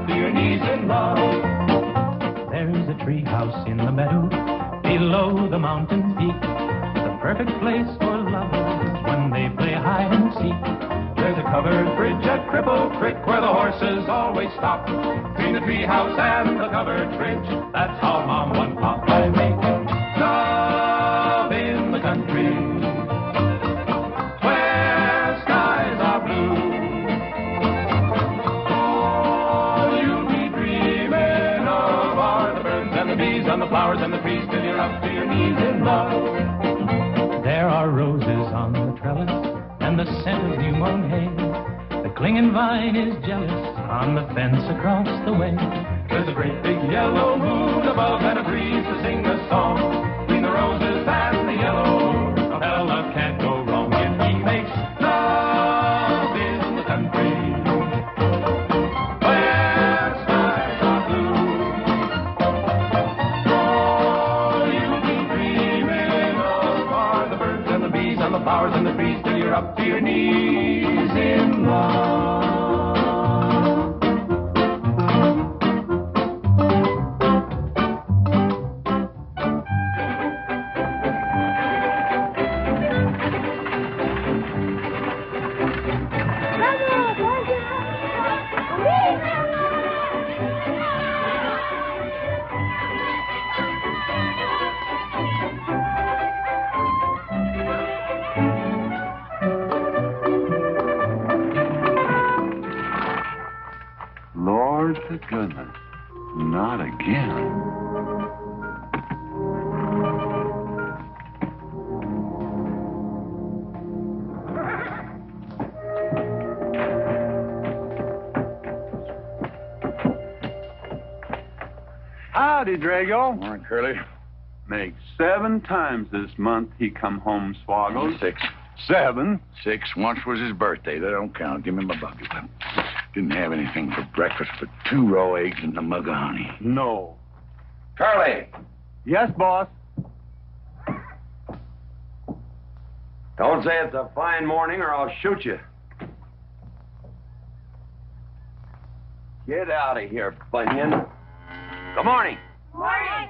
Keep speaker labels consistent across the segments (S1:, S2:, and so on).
S1: up to your knees in love. There's a tree house in the meadow below the mountain peak, the perfect place for lovers when they play hide and seek. There's a covered bridge at Cripple Creek where the horses always stop. Between the tree house and the covered bridge, that's how Mom and Pop I make love in the country where skies are blue. All you'll be dreaming of are the birds and the bees and the flowers and the trees till you're up to your knees in love. There are roses on the trellis and the scent of new mown hay. The clinging vine is jealous on the fence across the way. There's a great big yellow moon above and a breeze to sing a song. Between the roses and the yellow, a fella can't go wrong if he makes love in the country where skies are blue. All you'll be dreaming of are the birds and the bees and the flowers and the trees till you're up to your knees in love.
S2: Lord to goodness, not again.
S3: Howdy, Drago.
S2: Morning, Curly.
S3: Makes 7 times this month he come home swoggled.
S2: 6.
S3: 7?
S2: 6. Once was his birthday. That don't count. Give me my bucket. Didn't have anything for breakfast but 2 raw eggs and a mug of honey.
S3: No.
S4: Curly,
S3: Yes, boss.
S4: don't say it's a fine morning or I'll shoot you. Get out of here, Bunyan. Good morning.
S5: Morning.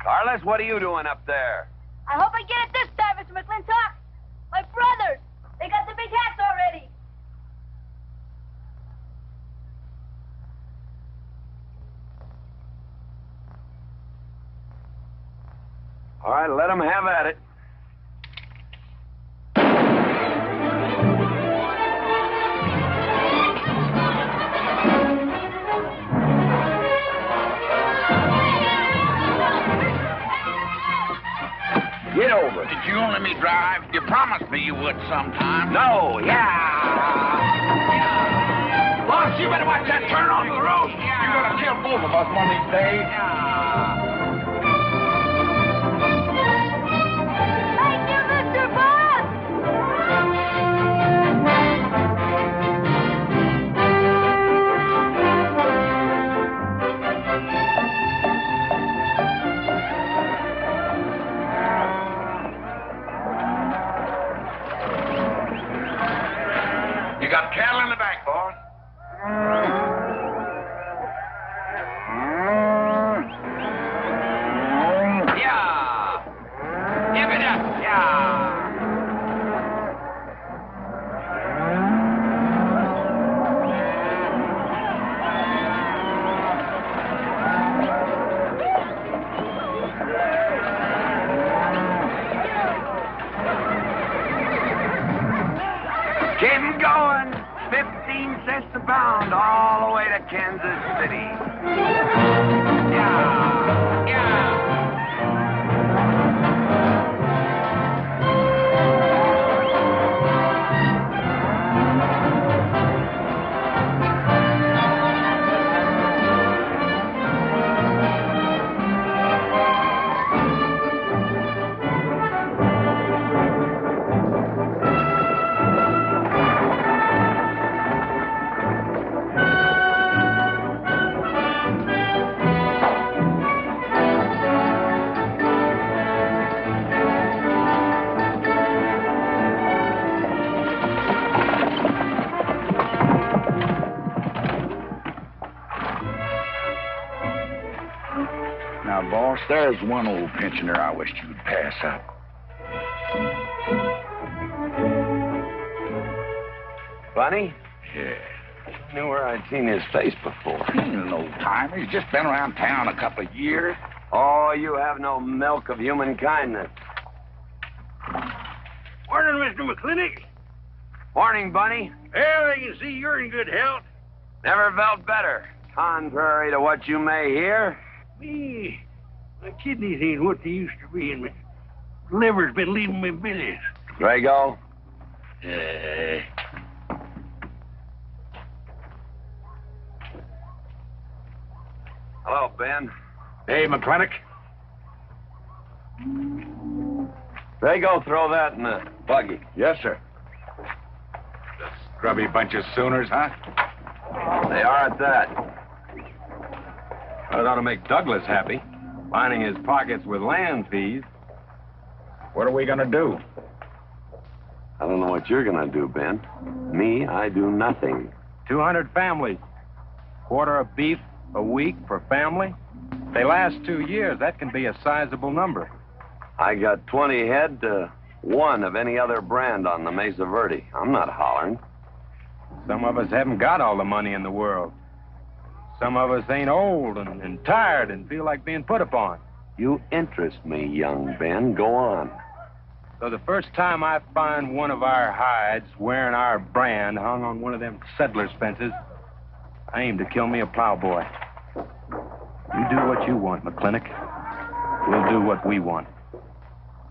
S4: Carlos, what are you doing up there?
S5: I hope I get it this time, Mr. Mclintock. My brothers, they got the big hats already.
S4: All right, let them have at it. Get over it.
S2: Did you only me drive? You promised me you would sometime.
S4: No, yeah.
S2: Boss, you better watch that turn onto the road. You're gonna kill both of us one of these days.
S5: Thank you, Mr. Boss.
S2: You got cattle in the back, boss.
S4: Yeah. Give it up. Yeah. Keep 'em going. 15 cents a pound all the way to Kansas City. Yeah. Yeah.
S2: Boss, there's one old pensioner I wished you'd pass up.
S4: Bunny?
S2: Yeah.
S4: I knew where I'd seen his face before.
S2: He's an old timer. He's just been around town a couple of years.
S4: Oh, you have no milk of human kindness.
S6: Morning, Mr. Mclintock.
S4: Morning, Bunny.
S6: Well, I can see you're in good health.
S4: Never felt better. Contrary to what you may hear.
S6: Me, my kidneys ain't what they used to be, and my liver's been leaving me billies.
S4: Drago? Hello, Ben.
S2: Hey, Mclintock.
S4: Drago, throw that in the buggy.
S2: Yes, sir. Scrubby bunch of Sooners, huh?
S4: They are at that.
S7: That ought to make Douglas happy, lining his pockets with land fees.
S2: What are we going to do?
S4: I don't know what you're going to do, Ben. Me, I do nothing.
S7: 200 families. Quarter of beef a week per family. They last 2 years. That can be a sizable number.
S4: I got 20 head to 1 of any other brand on the Mesa Verde. I'm not hollering.
S7: Some of us haven't got all the money in the world. Some of us ain't old and tired and feel like being put upon.
S4: You interest me, young Ben. Go on.
S7: So the first time I find one of our hides wearing our brand hung on one of them settlers' fences, I aim to kill me a plowboy. You do what you want, Mclintock. We'll do what we want.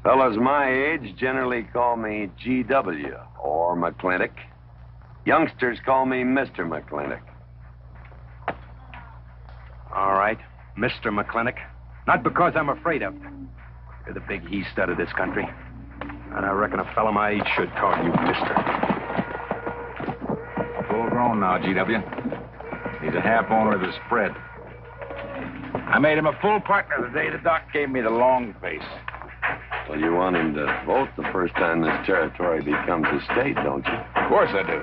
S4: Fellas my age generally call me G.W. or Mclintock. Youngsters call me Mr. Mclintock.
S7: All right, Mr. Mclintock. Not because I'm afraid of you. You're the big he-stud of this country. And I reckon a fella my age should call you Mister.
S2: Full grown now, G.W. He's a half owner of the spread. I made him a full partner the day the doc gave me the long face.
S4: Well, you want him to vote the first time this territory becomes a state, don't you?
S2: Of course I do.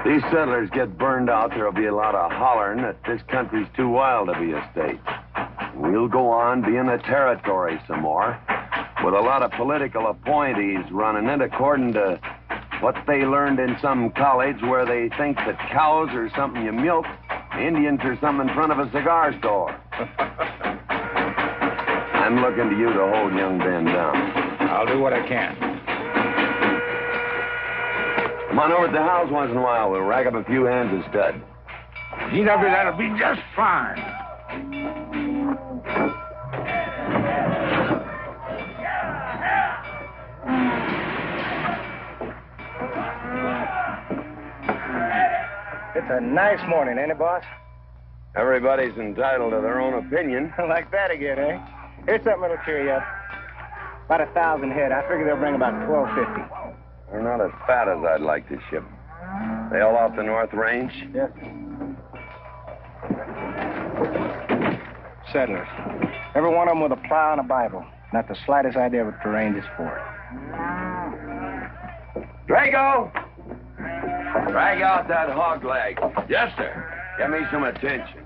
S4: These settlers get burned out, there'll be a lot of hollering that this country's too wild to be a state. We'll go on being a territory some more, with a lot of political appointees running it according to what they learned in some college where they think that cows are something you milk, Indians are something in front of a cigar store. I'm looking to you to hold young Ben down.
S2: I'll do what I can.
S4: Come on over to the house once in a while. We'll rack up a few hands of stud.
S2: G.W., that'll be just fine.
S8: It's a nice morning, ain't it, boss?
S4: Everybody's entitled to their own opinion.
S8: Like that again, eh? Here's something that'll cheer you up. About 1,000 head. I figure they'll bring about 1,250.
S4: They're not as fat as I'd like to ship. They all off the North Range?
S8: Yes. Settlers. Every one of them with a plow and a Bible. Not the slightest idea what terrain is for.
S4: Drago! Drag out that hog leg.
S2: Yes, sir.
S4: Give me some attention.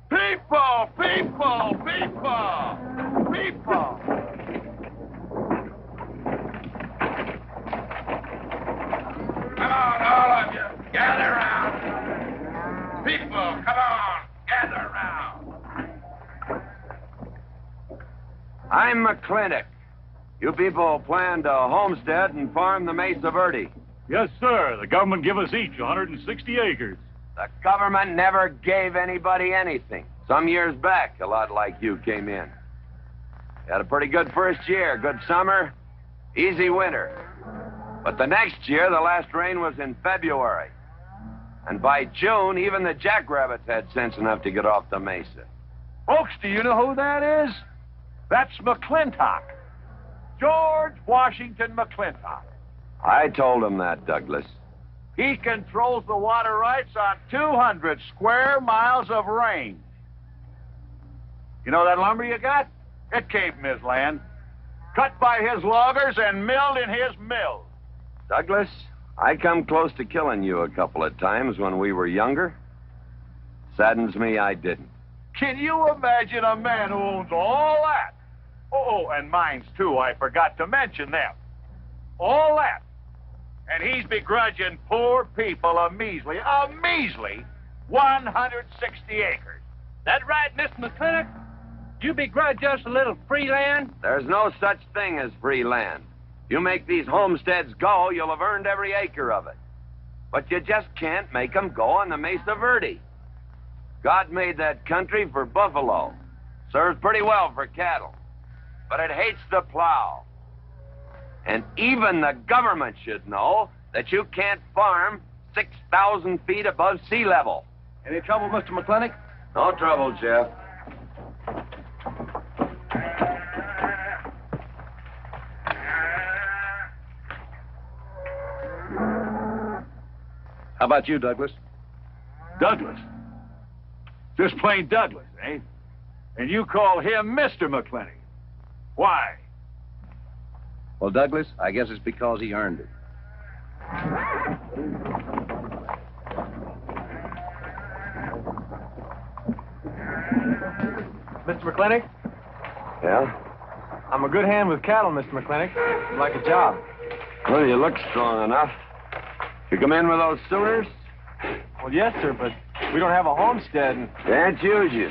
S2: People! People! People! People! Come on, all of you. Gather round. People, come on. Gather round.
S4: I'm Mclintock. You people plan to homestead and farm the Mesa Verde.
S6: Yes, sir. The government give us each 160 acres.
S4: The government never gave anybody anything. Some years back, a lot like you came in. You had a pretty good first year, good summer, easy winter. But the next year, the last rain was in February. And by June, even the jackrabbits had sense enough to get off the mesa.
S6: Folks, do you know who that is? That's Mclintock. George Washington Mclintock.
S4: I told him that, Douglas.
S6: He controls the water rights on 200 square miles of range. You know that lumber you got? It came from his land. Cut by his loggers and milled in his mill.
S4: Douglas, I come close to killing you a couple of times when we were younger. Saddens me I didn't.
S6: Can you imagine a man who owns all that? Oh, and mines, too. I forgot to mention them. All that. And he's begrudging poor people a measly 160 acres.
S7: That right, Mr. Mclintock? You begrudge us a little free land?
S4: There's no such thing as free land. You make these homesteads go, you'll have earned every acre of it. But you just can't make them go on the Mesa Verde. God made that country for buffalo. Serves pretty well for cattle. But it hates the plow. And even the government should know that you can't farm 6,000 feet above sea level.
S7: Any trouble, Mr. Mclintock?
S4: No trouble, Jeff.
S7: How about you, Douglas?
S6: Douglas? Just plain Douglas, eh? And you call him Mr. McClintock. Why?
S7: Well, Douglas, I guess it's because he earned it.
S8: Mr. McClintock,
S4: Yeah?
S8: I'm a good hand with cattle, Mr. McClintock. I'd like a job.
S4: Well, you look strong enough. You come in with those Sooners?
S8: Well, yes, sir, but we don't have a homestead. And...
S4: Can't use you.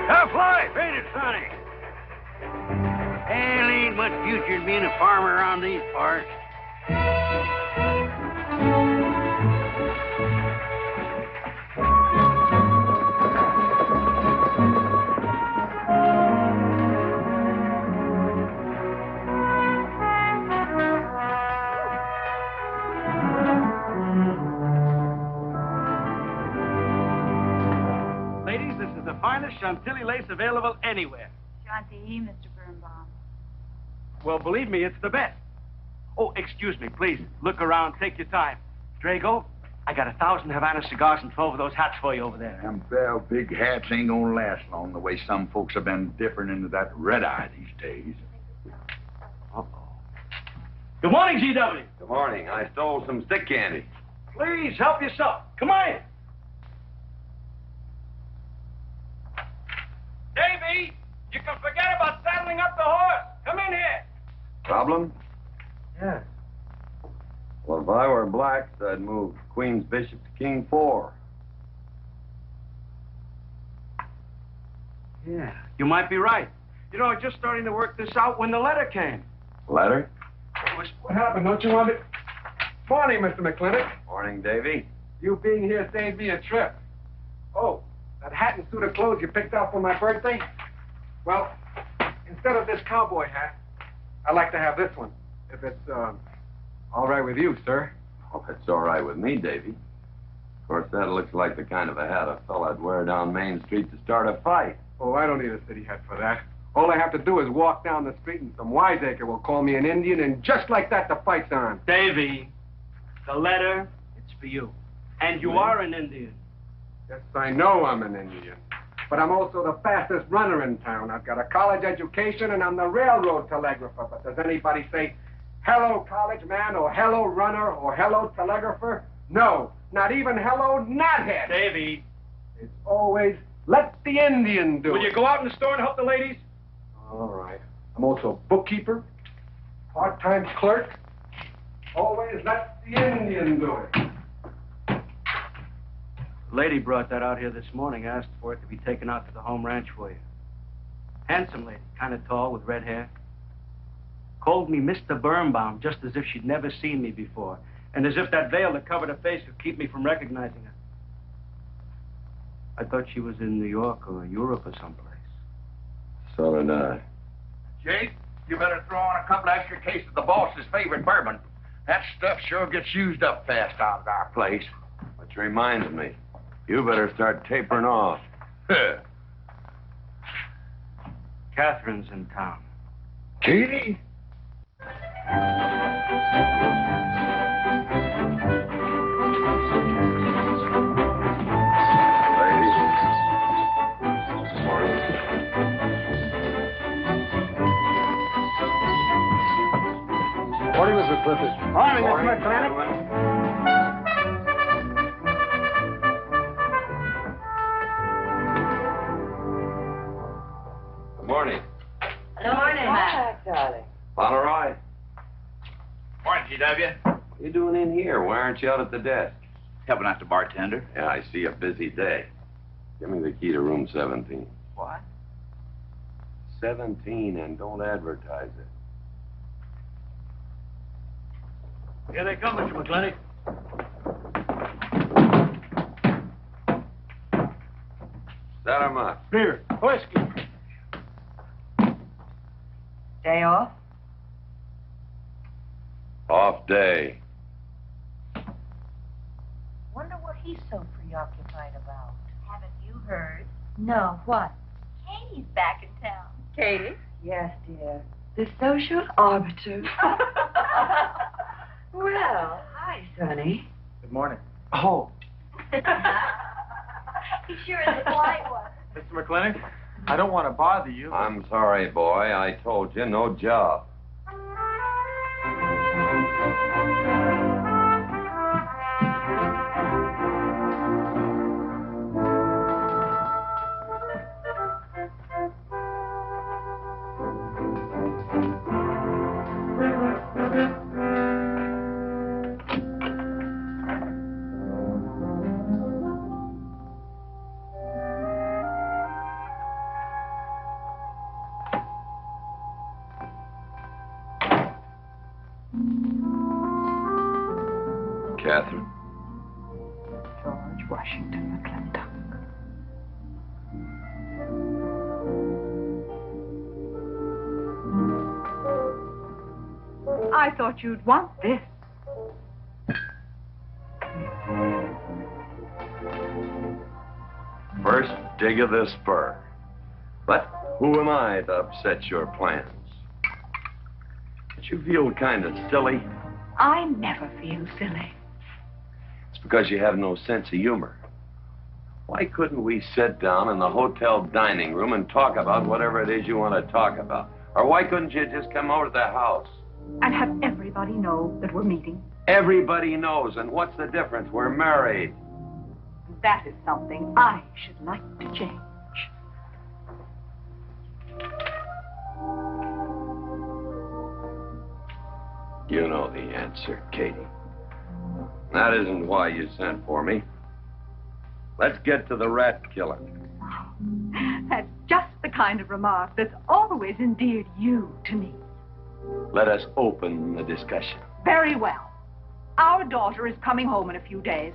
S6: Tough life, ain't it, Sonny?
S9: Hell, ain't much future in being a farmer around these parts. Ladies, this is the finest Chantilly lace available anywhere.
S5: Chantilly, Mr. Birnbaum.
S9: Well, believe me, it's the best. Oh, excuse me, please. Look around. Take your time. Drago, I got 1,000 Havana cigars and 12 of those hats for you over there.
S2: Them well, big hats ain't gonna last long the way some folks have been dipping into that red eye these days.
S9: Good morning, G.W.
S4: Good morning. I stole some stick candy.
S9: Please, help yourself. Come on. Davy, you can forget about saddling up the horse. Come in here.
S4: Problem?
S8: Yeah.
S4: Well, if I were blacks, I'd move Queen's Bishop to King 4.
S9: Yeah, you might be right. You know, I was just starting to work this out when the letter came.
S4: Letter?
S8: What happened? Don't you want it? Morning, Mr. McClintock.
S4: Morning, Davy.
S8: You being here saved me a trip. Oh, that hat and suit of clothes you picked out for my birthday? Well, instead of this cowboy hat, I'd like to have this one. If it's, all right with you, sir.
S4: Oh, it's all right with me, Davy. Of course, that looks like the kind of a hat a fella'd wear down Main Street to start a fight.
S8: Oh, I don't need a city hat for that. All I have to do is walk down the street and some wiseacre will call me an Indian, and just like that, the fight's on.
S9: Davy, the letter, it's for you. And you are an Indian.
S8: Yes, I know I'm an Indian. But I'm also the fastest runner in town. I've got a college education, and I'm the railroad telegrapher. But does anybody say, hello, college man, or hello, runner, or hello, telegrapher? No, not even hello, knothead.
S9: Davy.
S8: It's always, let the Indian do it.
S9: Will you go out in the store and help the ladies?
S8: All right. I'm also bookkeeper, part-time clerk. Always let the Indian do it.
S9: The lady brought that out here this morning. Asked for it to be taken out to the home ranch for you. Handsome lady, kind of tall with red hair. Called me Mr. Birnbaum, just as if she'd never seen me before. And as if that veil that covered her face would keep me from recognizing her. I thought she was in New York or Europe or someplace.
S4: So did I.
S2: Jake, you better throw on a couple extra cases of the boss's favorite bourbon. That stuff sure gets used up fast out at our place.
S4: Which reminds me, you better start tapering off.
S9: Catherine's in town.
S2: Katie?
S10: Morning, Mr. Clifford.
S8: Morning, Mr. McClintock.
S4: Good morning.
S5: Good morning, Matt.
S4: Monroe.
S2: Morning, GW.
S4: What are you doing in here? Why aren't you out at the desk?
S2: Helping out the bartender.
S4: Yeah, I see a busy day. Give me the key to room 17.
S2: What?
S4: 17, and don't advertise it.
S10: Here they come, Mr. McClintock.
S4: Set 'em up.
S10: Beer, whiskey.
S5: Day off?
S4: Off day.
S5: Wonder what he's so preoccupied about. Haven't you heard? No, what? Katie's back in town. Katie? Yes, dear. The social arbiter. Well, hi, Sonny.
S10: Good morning.
S8: Oh,
S5: He sure is a polite one.
S10: Mr. McClintock, I don't want to bother you.
S4: I'm sorry, boy. I told you, no job. Catherine.
S5: George Washington Mclintock. I thought you'd want this.
S4: First dig of this spur. But who am I to upset your plans? Don't you feel kind of silly?
S5: I never feel silly.
S4: It's because you have no sense of humor. Why couldn't we sit down in the hotel dining room and talk about whatever it is you want to talk about? Or why couldn't you just come over to the house?
S5: And have everybody know that we're meeting.
S4: Everybody knows, and what's the difference? We're married.
S5: That is something I should like to change.
S4: You know the answer, Katie. That isn't why you sent for me. Let's get to the rat killing.
S5: That's just the kind of remark that's always endeared you to me.
S4: Let us open the discussion.
S5: Very well. Our daughter is coming home in a few days.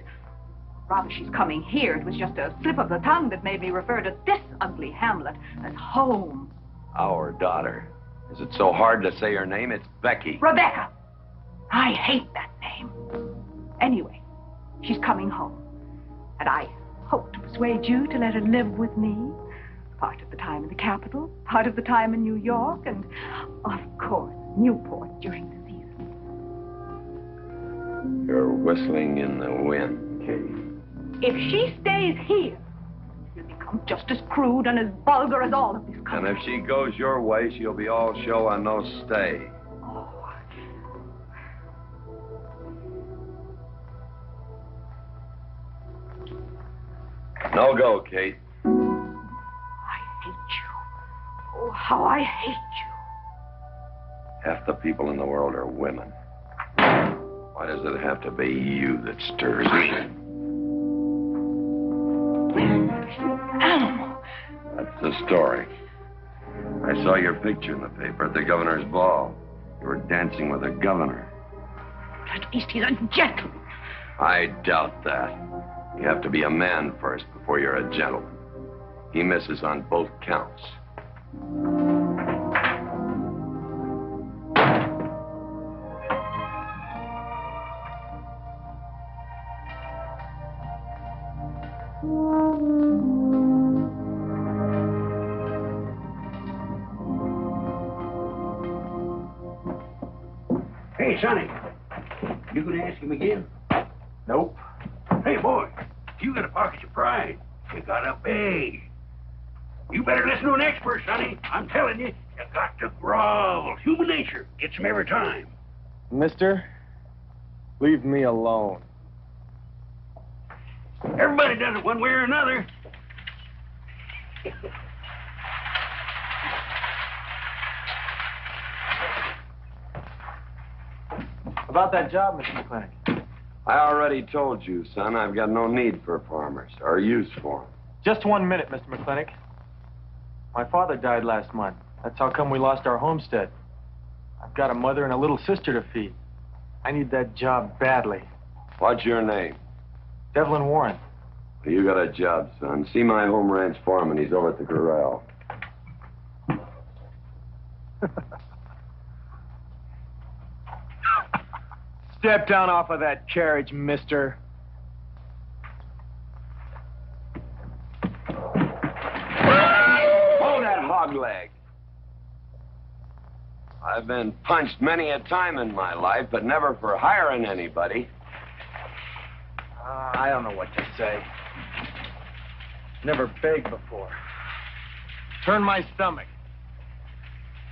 S5: Rather, she's coming here. It was just a slip of the tongue that made me refer to this ugly hamlet as home.
S4: Our daughter. Is it so hard to say her name? It's Becky.
S5: Rebecca. I hate that name. Anyway, she's coming home. And I hope to persuade you to let her live with me. Part of the time in the capital, part of the time in New York, and, of course, Newport during the season.
S4: You're whistling in the wind, Katie.
S5: If she stays here, she'll become just as crude and as vulgar as all of this
S4: And
S5: country.
S4: if she goes your way, she'll be all show and no stay.
S5: Oh,
S4: No go, Kate.
S5: I hate you. Oh, how I hate you.
S4: Half the people in the world are women. Why does it have to be you that stirs me?
S5: Animal.
S4: That's the story. I saw your picture in the paper at the governor's ball. You were dancing with the governor.
S5: At least he's a gentleman.
S4: I doubt that. You have to be a man first before you're a gentleman. He misses on both counts.
S11: Hey, Sonny, you gonna ask him again?
S10: Nope.
S11: Hey, boy, you gotta pocket your pride. You gotta beg. You better listen to an expert, Sonny. I'm telling you, you got to grovel. Human nature gets him every time.
S12: Mister, leave me alone.
S11: Everybody does it one way or another.
S12: About that job, Mr. McClintock.
S4: I already told you, son, I've got no need for farmers or use for them.
S12: Just 1 minute, Mr. McClintock. My father died last month. That's how come we lost our homestead. I've got a mother and a little sister to feed. I need that job badly.
S4: What's your name?
S12: Devlin Warren.
S4: You got a job, son. See my home ranch foreman. He's over at the corral.
S12: Step down off of that carriage, mister.
S4: Hold that hog leg. I've been punched many a time in my life, but never for hiring anybody.
S12: I don't know what to say. Never begged before. Turned my stomach.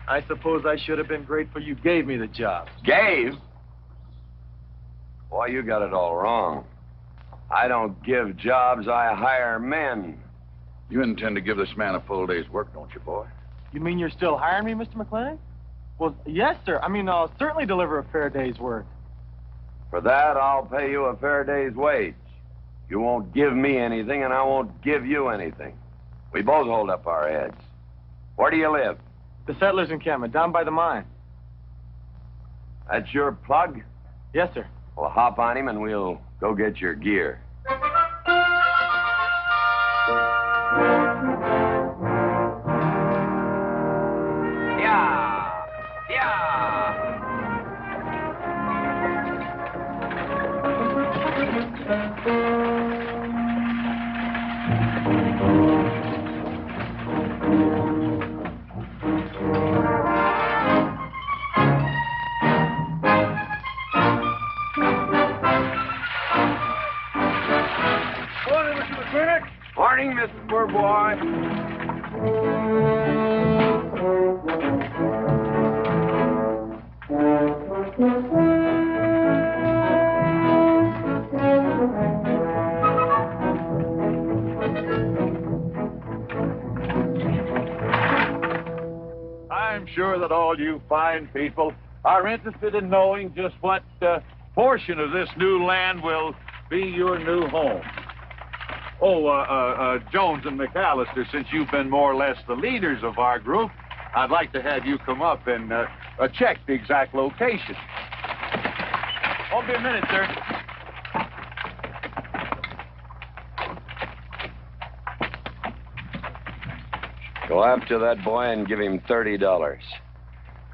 S12: I suppose I should have been grateful you gave me the job.
S4: Gave? Boy, you got it all wrong. I don't give jobs, I hire men.
S6: You intend to give this man a full day's work, don't you, boy?
S12: You mean you're still hiring me, Mr. McClintock? Well, yes, sir. I mean, I'll certainly deliver a fair day's work.
S4: For that, I'll pay you a fair day's wage. You won't give me anything, and I won't give you anything. We both hold up our heads. Where do you live?
S12: The settlers' encampment, down by the mine.
S4: That's your plug?
S12: Yes, sir.
S4: Well, hop on him, and we'll go get your gear. Yeah! Yeah! Morning, Mr. Poorboy.
S6: I'm sure that all you fine people are interested in knowing just what portion of this new land will be your new home. Oh, Jones and McAllister, since you've been more or less the leaders of our group, I'd like to have you come up and check the exact location.
S12: Won't be a minute, sir.
S4: Go after that boy and give him $30.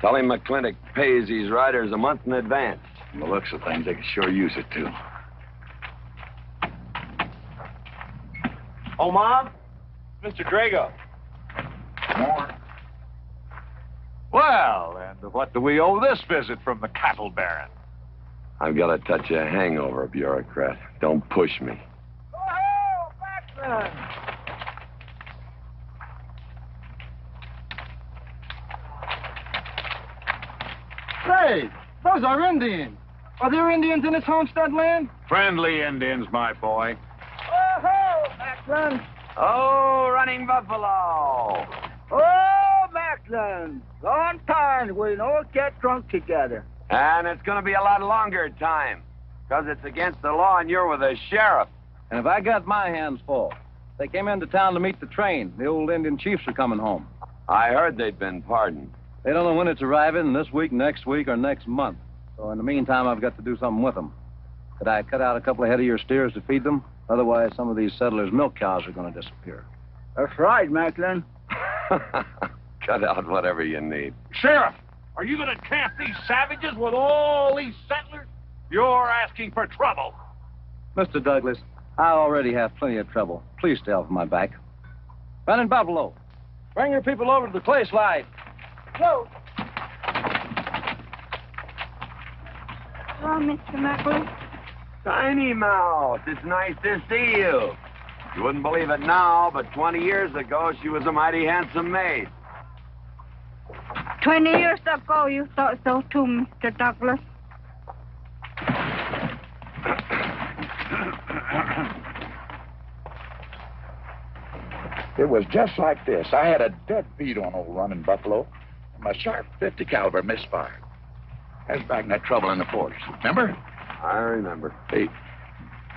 S4: Tell him Mclintock pays these riders a month in advance.
S6: From the looks of things, they could sure use it, too.
S12: Oh, Mom? Mr. Drago.
S6: More. Well, and what do we owe this visit from the cattle baron?
S4: I've got a touch of hangover, bureaucrat. Don't push me.
S13: Oh, Backman!
S12: Say, those are Indians. Are there Indians in this homestead land?
S6: Friendly Indians, my boy.
S13: Oh, Macklin!
S4: Oh, running buffalo.
S13: Oh, Macklin! Long time we don't get drunk together.
S4: And it's going to be a lot longer time, because it's against the law and you're with the sheriff.
S14: And if I got my hands full, they came into town to meet the train. The old Indian chiefs are coming home.
S4: I heard they'd been pardoned.
S14: They don't know when it's arriving, this week, next week, or next month. So in the meantime, I've got to do something with them. Could I cut out a couple of head of your steers to feed them? Otherwise, some of these settlers' milk cows are going to disappear.
S13: That's right, Macklin.
S4: Cut out whatever you need.
S6: Sheriff, are you going to camp these savages with all these settlers? You're asking for trouble.
S14: Mr. Douglas, I already have plenty of trouble. Please stay off my back. Running Buffalo, bring your people over to the clay slide.
S13: Go. Hello, Mr. Macklin.
S4: Tiny Mouth, it's nice to see you. You wouldn't believe it now, but 20 years ago, she was a mighty handsome maid.
S15: 20 years ago, you thought so too, Mr. Douglas.
S2: It was just like this. I had a dead beat on old running buffalo, and my sharp 50 caliber misfired. I was back in that trouble in the forest. Remember?
S4: I remember.
S2: Hey,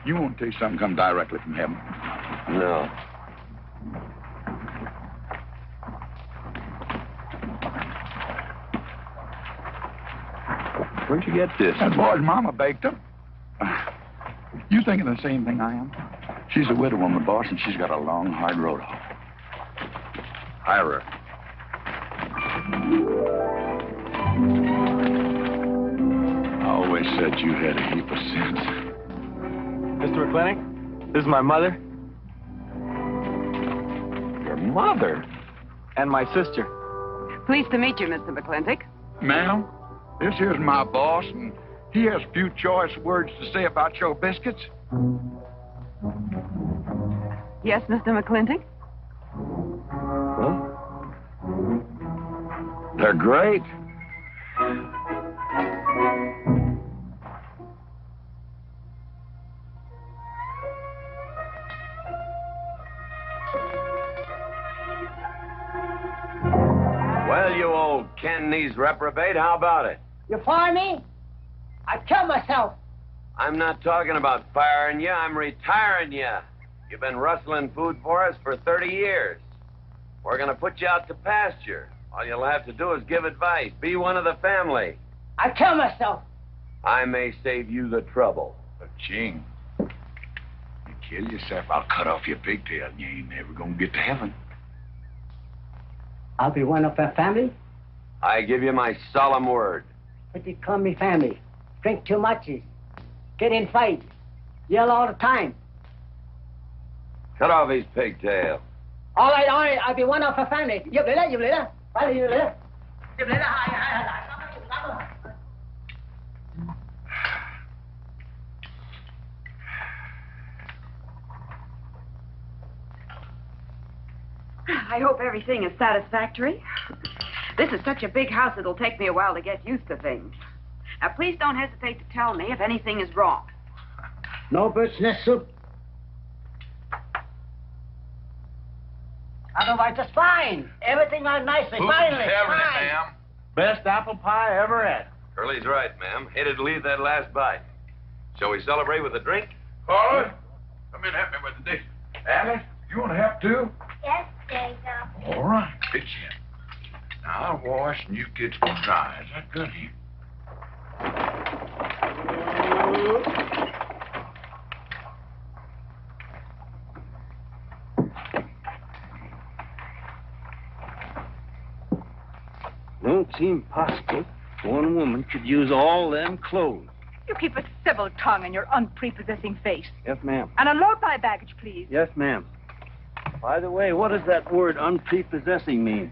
S2: you want to tell you something come directly from heaven?
S4: No. Where'd you get this?
S2: That boy's mama baked them. You thinking the same thing I am? She's a widow woman, boss, and she's got a long, hard road off.
S4: Hire her.
S2: I always said you had a heap of sense.
S12: Mr. McClintock, this is my mother.
S4: Your mother?
S12: And my sister.
S15: Pleased to meet you, Mr. Mclintock.
S2: Ma'am, this here's my boss, and he has a few choice words to say about your biscuits.
S15: Yes, Mr. McClintock?
S4: Well, they're great. Well, you old Cantonese reprobate, how about it?
S16: You fire me? I'd kill myself.
S4: I'm not talking about firing you, I'm retiring you. You've been rustling food for us for 30 years. We're gonna put you out to pasture. All you'll have to do is give advice. Be one of the family.
S16: I'd kill myself.
S4: I may save you the trouble.
S2: But, Ching, you kill yourself, I'll cut off your pigtail, and you ain't never gonna get to heaven.
S16: I'll be one of the family,
S4: I give you my solemn word.
S16: but you call me family. Drink too much, get in fight, yell all the time.
S4: Cut off his pigtail.
S16: All right, I'll be one of the family. Giúp lý đó. Phải là giúp lý đó. Giúp lý đó, hai.
S15: I hope everything is satisfactory. This is such a big house, it'll take me a while to get used to things. Now, please don't hesitate to tell me if anything is wrong.
S16: No bird's nest soup. Otherwise, it's fine. Everything on nicely. Finally, fine.
S6: Ma'am. Best apple pie I ever had.
S4: Curly's right, ma'am. Hated to leave that last bite. Shall we celebrate with a drink?
S2: Carla, come in and help me with the dishes. Alice, you want to help too?
S17: Yes, Jacob.
S2: All right, pitch in. Now I'll wash and you kids can dry. Is that good, here?
S11: Don't seem possible one woman could use all them clothes.
S5: You keep a civil tongue and your unprepossessing face.
S11: Yes, ma'am.
S5: And unload my baggage, please.
S11: Yes, ma'am. By the way, what does that word unprepossessing mean?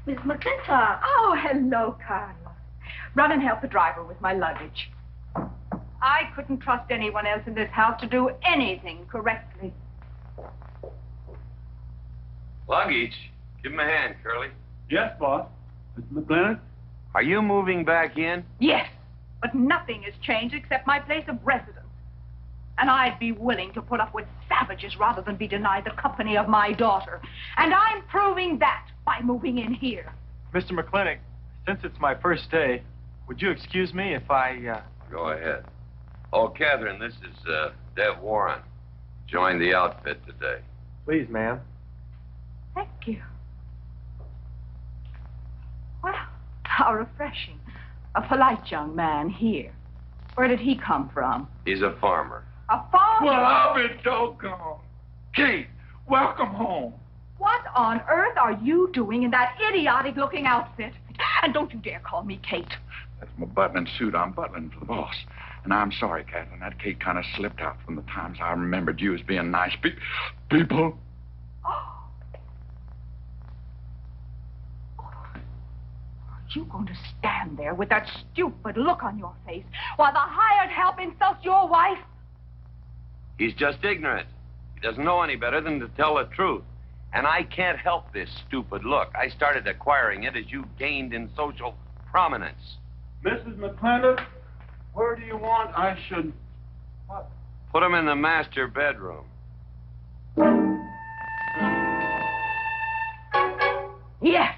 S17: Miss Mclintock.
S5: Oh, hello, Carla. Run and help the driver with my luggage. I couldn't trust anyone else in this house to do anything correctly.
S4: Luggage? Give him a hand, Curly.
S3: Yes, boss. Mr. McClintock?
S4: Are you moving back in?
S5: Yes, but nothing has changed except my place of residence. And I'd be willing to put up with savages rather than be denied the company of my daughter. And I'm proving that by moving in here.
S12: Mr. McClintock, since it's my first day, would you excuse me if I,
S4: Go ahead. Oh, Catherine, this is, Dev Warren. Joined the outfit today.
S12: Please, ma'am.
S5: Thank you. Well, how refreshing. A polite young man here. Where did he come from?
S4: He's a farmer.
S5: A farmer?
S2: Well, I'll be doggone. Kate, welcome home.
S5: What on earth are you doing in that idiotic-looking outfit? And don't you dare call me Kate.
S2: That's my butling suit. I'm butling for the boss. And I'm sorry, Catherine. That Kate kind of slipped out from the times I remembered you as being nice people.
S5: Oh. Are you going to stand there with that stupid look on your face while the hired help insults your wife?
S4: He's just ignorant. He doesn't know any better than to tell the truth. And I can't help this stupid look. I started acquiring it as you gained in social prominence.
S3: Mrs. McClintock, where do you want I should
S4: Put him in the master bedroom.
S5: Yes.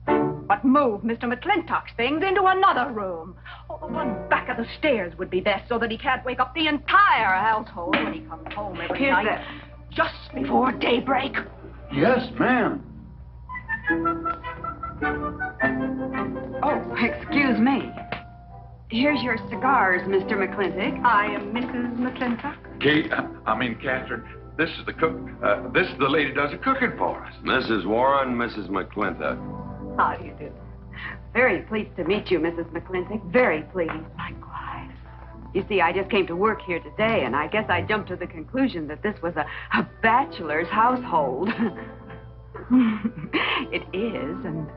S5: But move Mr. Mclintock's things into another room. Oh, the one back of the stairs would be best so that he can't wake up the entire household when he comes home every
S15: Here's
S5: night. Just before daybreak.
S3: Yes, ma'am.
S15: Oh, excuse me. Here's your cigars, Mr. McClintock.
S5: I am Mrs. Mclintock.
S2: Kate, Catherine, this is the cook. This is the lady who does the cooking for us.
S4: Mrs. Warren, Mrs. Mclintock.
S5: How do you do?
S15: Very pleased to meet you, Mrs. McClintock. Very pleased.
S5: Likewise.
S15: You see, I just came to work here today, and I guess I jumped to the conclusion that this was a bachelor's household.
S5: It is, and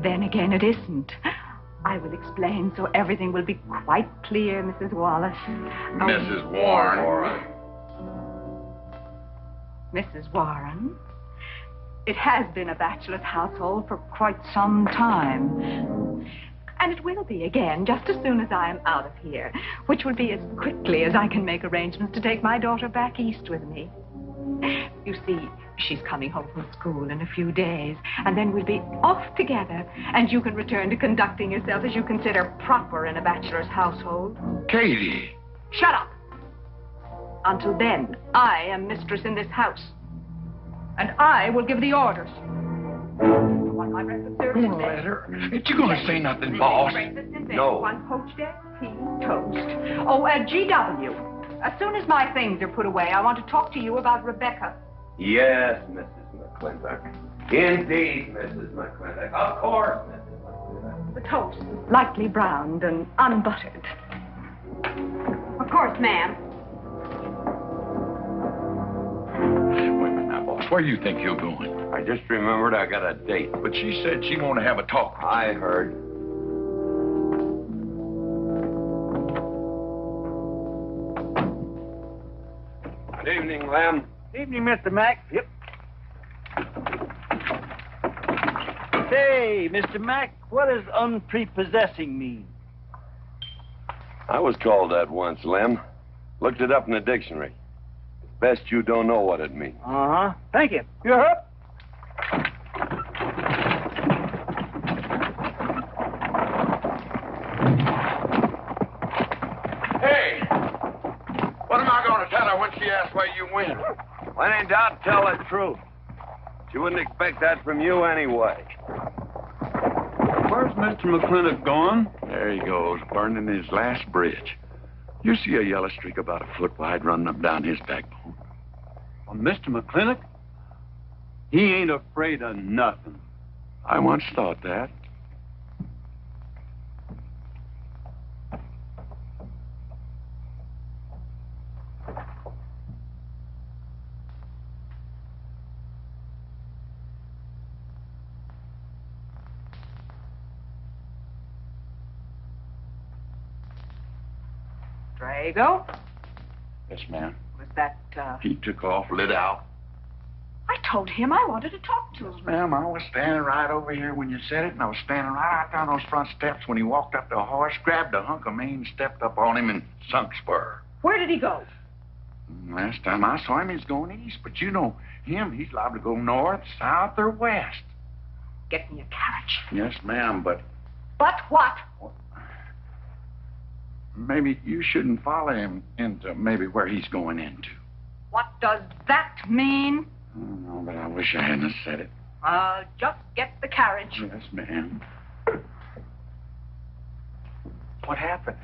S5: then again it isn't. I will explain so everything will be quite clear, Mrs. Wallace.
S2: Mrs. Warren.
S5: Mrs. Warren. It has been a bachelor's household for quite some time. And it will be again, just as soon as I am out of here, which will be as quickly as I can make arrangements to take my daughter back east with me. You see, she's coming home from school in a few days, and then we'll be off together, and you can return to conducting yourself as you consider proper in a bachelor's household.
S2: Katie.
S5: Shut up! Until then, I am mistress in this house, and I will give the orders. You want my breakfast served in bed?
S2: Let her. Ain't you gonna say nothing, boss?
S5: Breakfast in bed.
S2: No.
S5: One poached egg, tea, toast. Oh, GW. As soon as my things are put away, I want to talk to you about Rebecca.
S4: Yes, Mrs. McClintock. Indeed, Mrs. McClintock. Of course, Mrs. McClintock.
S5: The toast, lightly browned and unbuttered.
S15: Of course, ma'am.
S2: Wait a minute now, boss. Where do you think you're going?
S4: I just remembered I got a date.
S2: But she said she want to have a talk.
S4: I heard. Good evening, Lem.
S13: Evening, Mr. Mack. Yep. Say, Mr. Mack, what does unprepossessing mean?
S4: I was called that once, Lem. Looked it up in the dictionary. It's best you don't know what it means.
S13: Uh-huh. Thank you. You're up.
S2: Hey! What am I going to tell her when she asks where you went?
S4: When in doubt, tell the truth. She wouldn't expect that from you anyway.
S3: Where's Mr. McClintock gone?
S2: There he goes, burning his last bridge. You see a yellow streak about a foot wide running up down his backbone.
S3: Well, Mr. McClintock? He ain't afraid of nothing.
S2: I once thought that.
S5: Drago?
S2: Yes, ma'am.
S5: Was that,
S2: He took off, lit out.
S5: I told him I wanted to talk to him.
S2: Ma'am, I was standing right over here when you said it, and I was standing right out down those front steps when he walked up to a horse, grabbed a hunk of mane, stepped up on him, and sunk spur.
S5: Where did he go?
S2: Last time I saw him, he's going east. But you know him, he's liable to go north, south, or west.
S5: Get me a carriage.
S2: Yes, ma'am, but
S5: But what?
S2: maybe you shouldn't follow him into maybe where he's going into.
S5: What does that mean?
S2: No, but I wish I hadn't said it.
S5: Just get the carriage.
S2: Yes, ma'am.
S12: What happened?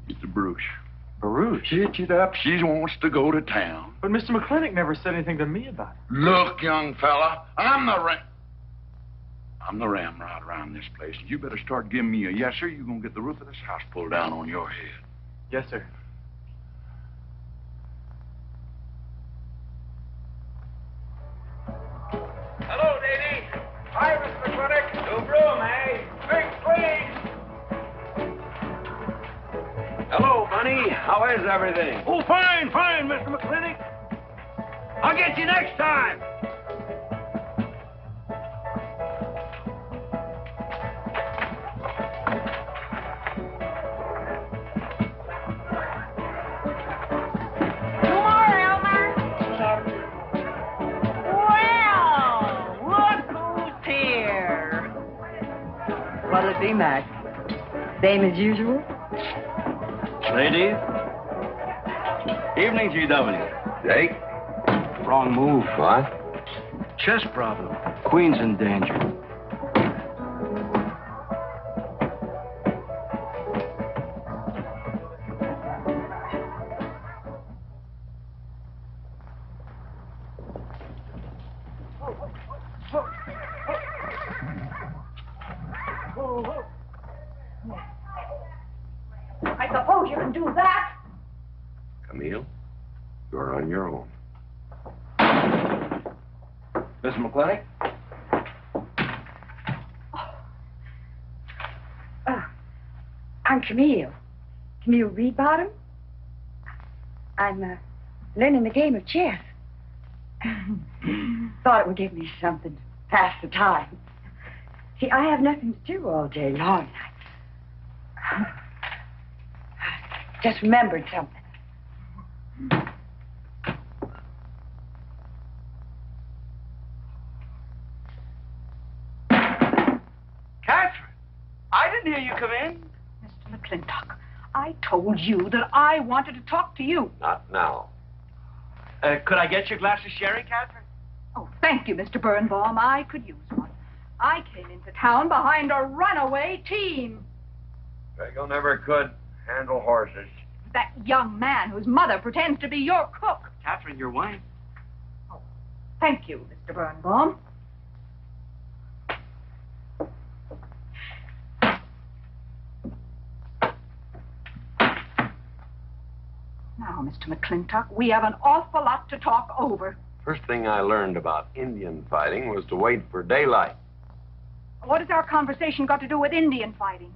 S2: It's a Bruce.
S12: Baruch?
S2: Hitch it up. She wants to go to town.
S12: But Mr. McClintock never said anything to me about it.
S2: Look, young fella, I'm the ramrod around this place. You better start giving me a yes, sir. You're going to get the roof of this house pulled down on your head.
S12: Yes, sir.
S8: Hello, Davy. Hi, Mr. McClintock. New broom, eh? Big please.
S4: Hello, Bunny. How is everything?
S13: Oh, fine, Mr. McClintock. I'll get you next time.
S15: What'll it be, Mac? Same as usual?
S9: Ladies. Evening, GW.
S4: Jake?
S9: Wrong move.
S4: What?
S9: Chest problem. Queen's in danger.
S5: I suppose you can do that.
S4: Camille, you're on your own.
S14: Mr. Mclintock?
S15: I'm Camille. Camille Reedbottom. I'm learning the game of chess. Thought it would give me something to pass the time. See, I have nothing to do all day long. I just remembered something.
S9: Catherine, I didn't hear you come in.
S5: Mr. Mclintock, I told you that I wanted to talk to you.
S4: Not now.
S9: Could I get you a glass of sherry, Catherine?
S5: Oh, thank you, Mr. Birnbaum. I could use one. I came into town behind a runaway team.
S4: Drago never could handle horses.
S5: That young man whose mother pretends to be your cook.
S9: Catherine, your wine.
S5: Oh, thank you, Mr. Birnbaum. Now, Mr. Mclintock, we have an awful lot to talk over.
S4: First thing I learned about Indian fighting was to wait for daylight.
S5: What has our conversation got to do with Indian fighting?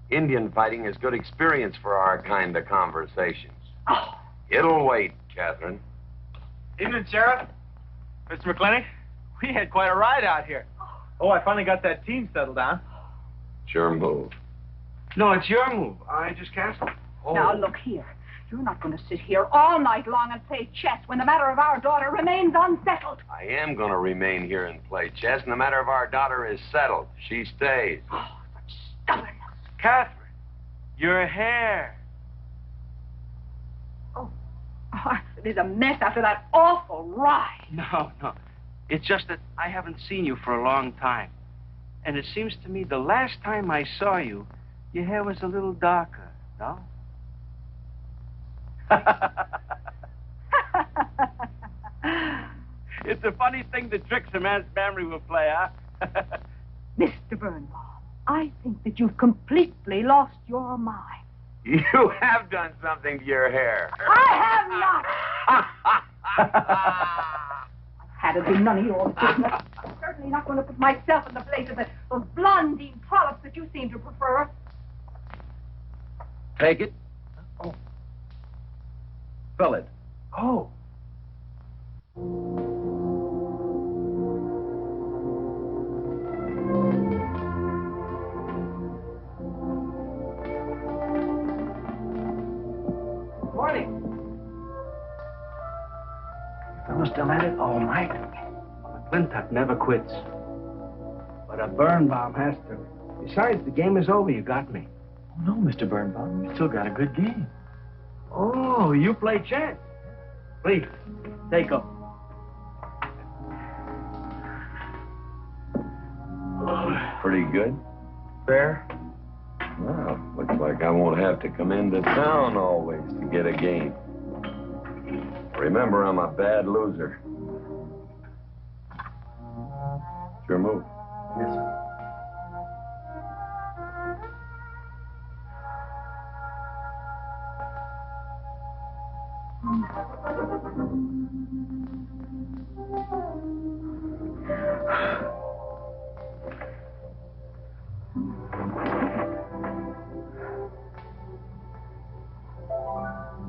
S4: Indian fighting is good experience for our kind of conversations.
S5: Oh.
S4: It'll wait, Catherine.
S12: Evening, Sheriff. Mr. Mclintock, we had quite a ride out here. Oh, I finally got that team settled down.
S4: Sure move.
S9: No, it's your move. I just canceled.
S4: Oh.
S5: Now, look here. You're not going to sit here all night long and play chess when the matter of our daughter remains unsettled.
S4: I am going to remain here and play chess, and the matter of our daughter is settled. She stays.
S5: Oh, such stubbornness.
S9: Catherine, your hair.
S5: Oh, it is a mess after that awful ride.
S9: No. It's just that I haven't seen you for a long time. And it seems to me the last time I saw you, your hair was a little darker, no? It's a funny thing the tricks a man's memory will play, huh?
S5: Mr. Birnbaum, I think that you've completely lost your mind.
S4: You have done something to your hair.
S5: I have not. Had it been none of your business. I'm certainly not going to put myself in the place of those blondine trollops that you seem to prefer.
S14: Take it. Oh. Fill it.
S12: Oh.
S9: Morning.
S12: Fellow still at it all night.
S9: Mclintock never quits. But a Birnbaum has to. Besides, the game is over. You got me.
S12: Oh, no, Mr. Birnbaum. You still got a good game.
S9: Oh, you play chess. Please, take up.
S4: Pretty good.
S12: Fair?
S4: Well, looks like I won't have to come into town always to get a game. Remember, I'm a bad loser. Sure move.
S12: Yes, sir.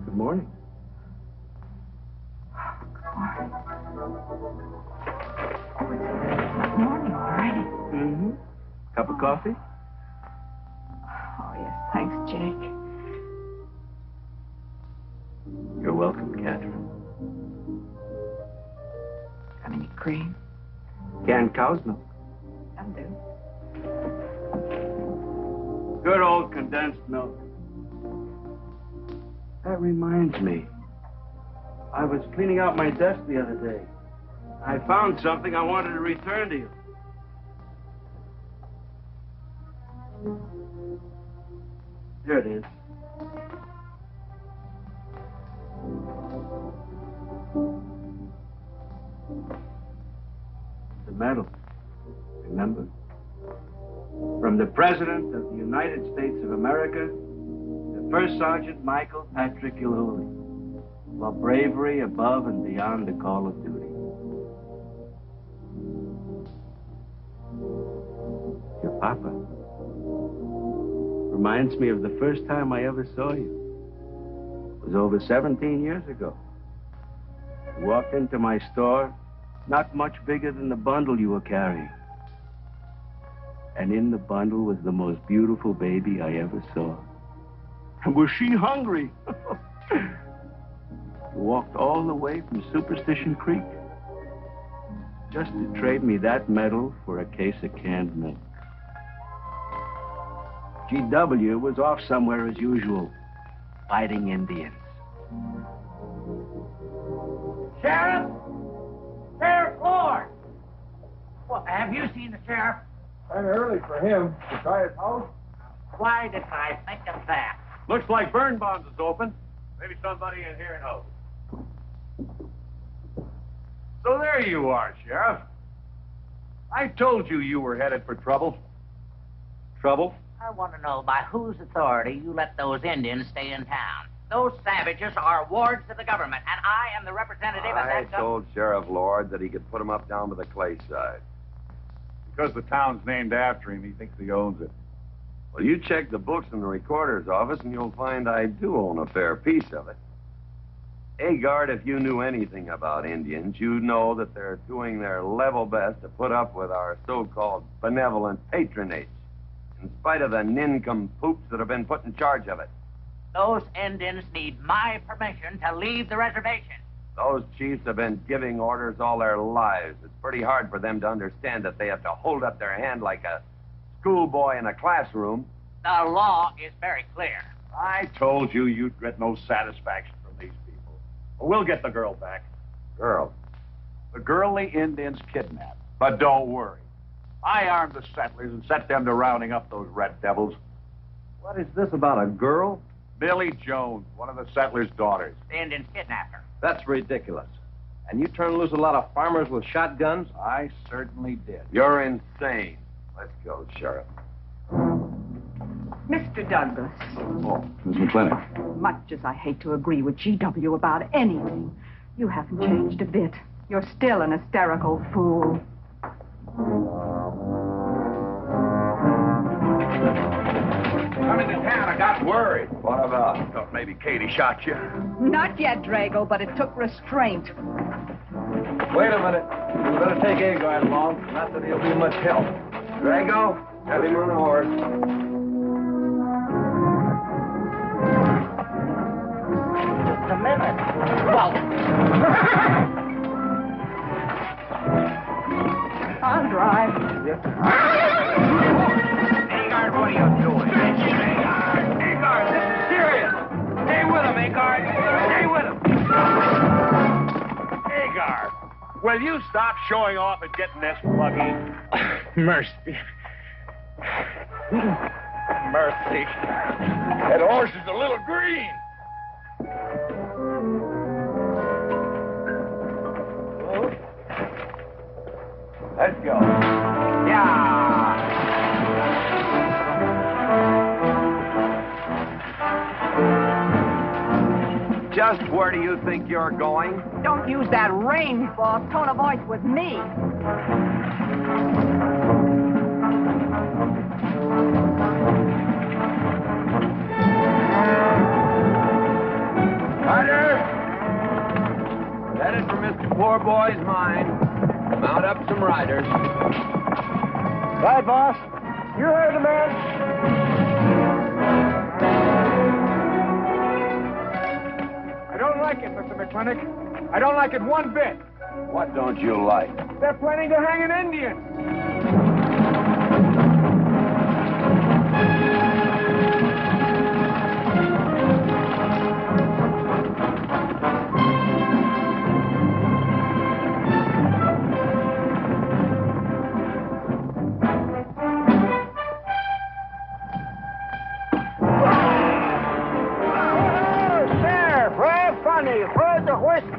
S9: Good morning.
S5: Good morning, already.
S9: Mm-hmm. Cup of coffee?
S5: Oh, yes, thanks, Jake.
S9: You're welcome, Catherine.
S5: Got any cream?
S9: Canned cow's milk.
S5: That'll do.
S9: Good old condensed milk. That reminds me. I was cleaning out my desk the other day. I found something I wanted to return to you. Here it is. The medal. Remember? From the President of the United States of America, the First Sergeant Michael Patrick Gilhooly, for bravery above and beyond the call of duty. Your papa. Reminds me of the first time I ever saw you. It was over 17 years ago. You walked into my store, not much bigger than the bundle you were carrying. And in the bundle was the most beautiful baby I ever saw. And was she hungry? You walked all the way from Superstition Creek just to trade me that medal for a case of canned milk. GW was off somewhere as usual, fighting Indians.
S11: Sheriff! Sheriff Lord! Well, have you seen the sheriff?
S10: Kind of early for him. To try his house?
S11: Why didn't I think of that?
S6: Looks like Birnbaum's is open. Maybe somebody in here knows. So there you are, Sheriff. I told you you were headed for trouble.
S14: Trouble?
S11: I want to know by whose authority you let those Indians stay in town. Those savages are wards of the government, and I am the representative of
S4: I
S11: that
S4: told Sheriff Lord that he could put him up down to the clay side.
S6: Because the town's named after him, he thinks he owns it.
S4: Well, you check the books in the recorder's office, and you'll find I do own a fair piece of it. Agard, if you knew anything about Indians, you'd know that they're doing their level best to put up with our so-called benevolent patronage, in spite of the nincompoops that have been put in charge of it.
S11: Those Indians need my permission to leave the reservation.
S4: Those chiefs have been giving orders all their lives. It's pretty hard for them to understand that they have to hold up their hand like a schoolboy in a classroom.
S11: The law is very clear.
S6: I told you you'd get no satisfaction from these people. But we'll get the girl back.
S4: Girl?
S6: The girl the Indians kidnapped. But don't worry. I armed the settlers and set them to rounding up those red devils.
S14: What is this about a girl?
S6: Billy Jones, one of the settlers' daughters.
S11: The Indians kidnapped her.
S14: That's ridiculous. And you turn loose a lot of farmers with shotguns?
S6: I certainly did.
S4: You're insane. Let's go, Sheriff.
S5: Mr. Douglas,
S2: Oh, Miss Mclintock.
S5: much as I hate to agree with GW about anything, you haven't changed a bit. You're still an hysterical fool.
S6: Coming to town, I got worried.
S4: What about?
S6: Thought maybe Katie shot you.
S5: Not yet, Drago, but it took restraint.
S14: Wait a minute. You better take Agard along. Not that he'll be much help.
S4: Drago, have him on a horse.
S11: Just a minute. Well,
S5: I'll drive.
S11: Agard, what are you doing?
S6: Agard, this is serious. Stay with him, Agard. Stay with him. Agard, will you stop showing off and getting this buggy?
S10: Mercy.
S6: Mercy. That horse is a little green.
S4: Let's go.
S11: yeah.
S4: Just where do you think you're going?
S5: Don't use that range, boss. Tone of voice with me.
S4: Ryder! Headed for Mr. Poor Boy's mine. Mount up some riders.
S10: Right, boss. You heard the man.
S8: I don't like it, Mr. Mclintock. I don't like it one bit.
S4: What don't you like?
S8: They're planning to hang an Indian.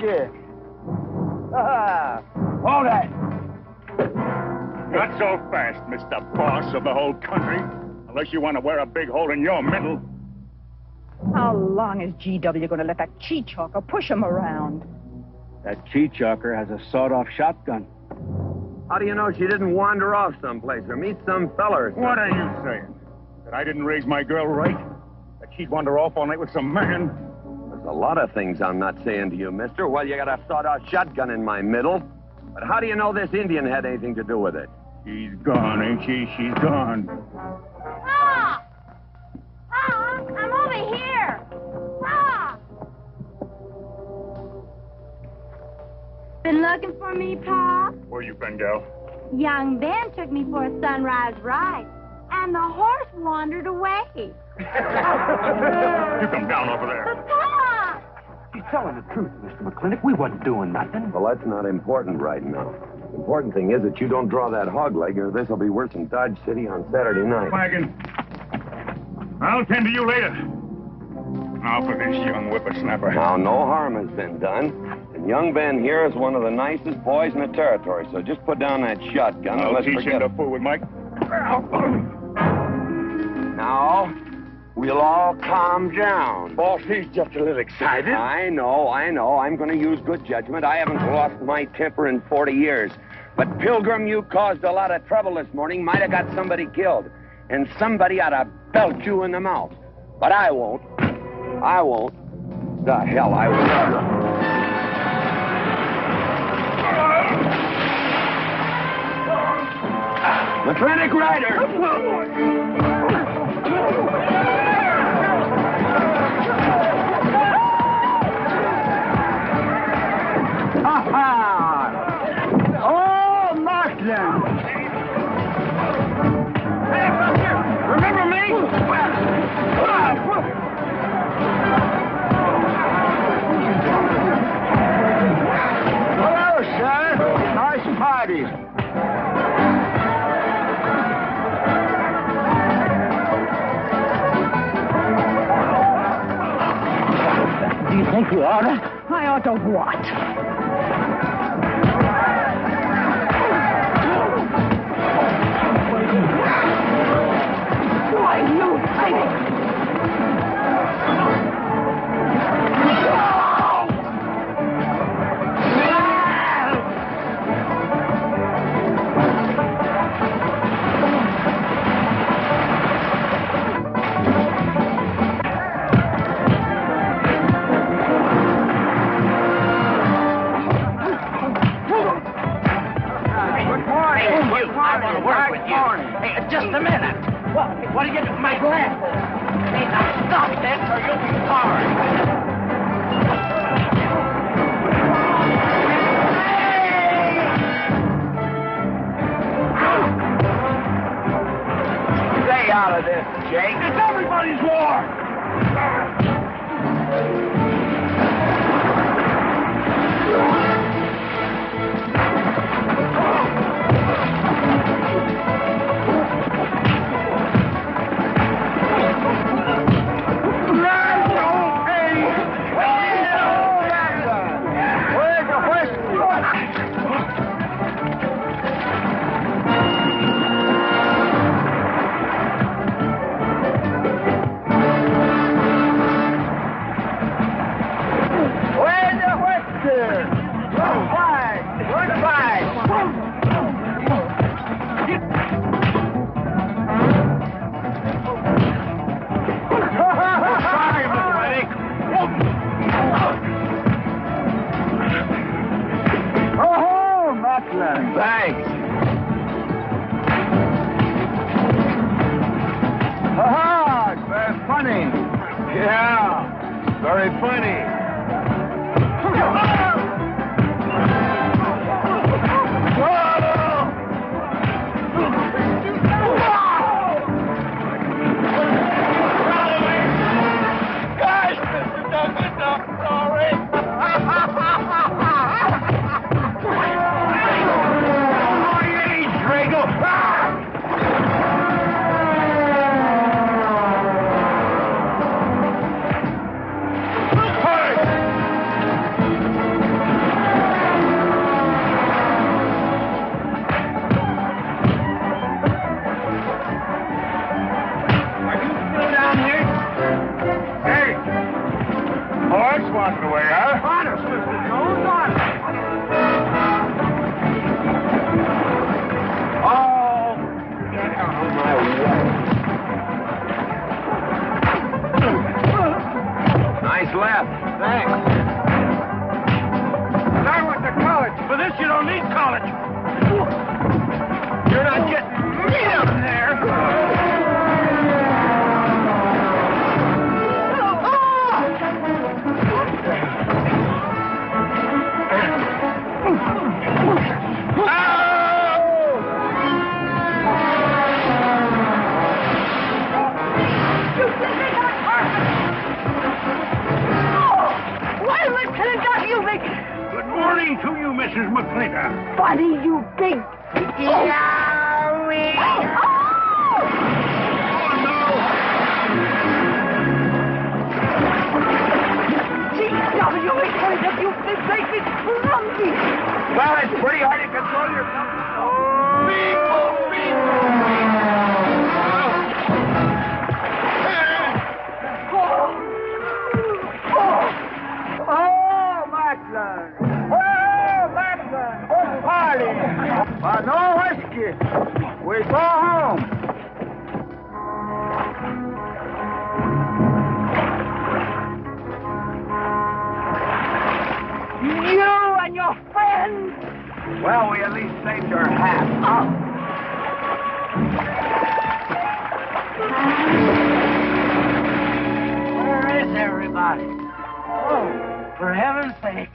S10: you.
S6: Hold that! Not so fast, Mr. Boss of the whole country. Unless you want to wear a big hole in your middle.
S5: How long is GW going to let that cheat-chalker push him around?
S9: That cheat-chalker has a sawed-off shotgun.
S4: How do you know she didn't wander off someplace or meet some fella or something?
S6: What are you saying? That I didn't raise my girl right? That she'd wander off all night with some man?
S4: There's a lot of things I'm not saying to you, mister. Well, you got a sawed-off shotgun in my middle. But how do you know this Indian had anything to do with it?
S6: She's gone, ain't she? She's gone.
S17: Pa! Pa, I'm over here. Pa! Been looking for me, Pa?
S6: Where you been, gal?
S17: Young Ben took me for a sunrise ride, and the horse wandered away.
S6: You come down over there.
S17: But, Pa!
S9: She's telling the truth, Mr. Mclintock. We wasn't doing nothing.
S4: Well, that's not important right now. The important thing is that you don't draw that hog leg, or this will be worse than Dodge City on Saturday night.
S6: Wagon. I'll tend to you later. Now for this young whippersnapper.
S4: Now, no harm has been done. And young Ben here is one of the nicest boys in the territory, so just put down that shotgun and
S6: I'll
S4: let's
S6: teach
S4: forget
S6: him to
S4: it.
S6: fool with Mike.
S4: Now, we'll all calm down.
S10: Boss, he's just a little excited.
S4: I know. I'm going to use good judgment. I haven't lost my temper in 40 years. But, Pilgrim, you caused a lot of trouble this morning. Might have got somebody killed. And somebody ought to belt you in the mouth. But I won't. I won't. The hell I won't. Mclintock Rider!
S10: Oh, Markland! Hey, Buster! Remember me? Hello, sir. Nice party.
S16: Do you think you ought to?
S5: I ought to what? Why, you think?
S11: Just a minute. What do you get my glasses? Hey, now stop this or you'll be sorry.
S10: Stay out of this, Jake. It's everybody's war.
S6: Mrs. Mclintock.
S17: Buddy, you big... G.W. McClintock, you make me clumsy.
S6: Well, it's pretty hard to control yourself.
S13: Oh, Macklin. Oh, Macklin. Oh, party. No whiskey. We go home.
S17: You and your friends.
S6: Well, we at least saved your hat.
S11: Where is everybody? Oh, for heaven's sake.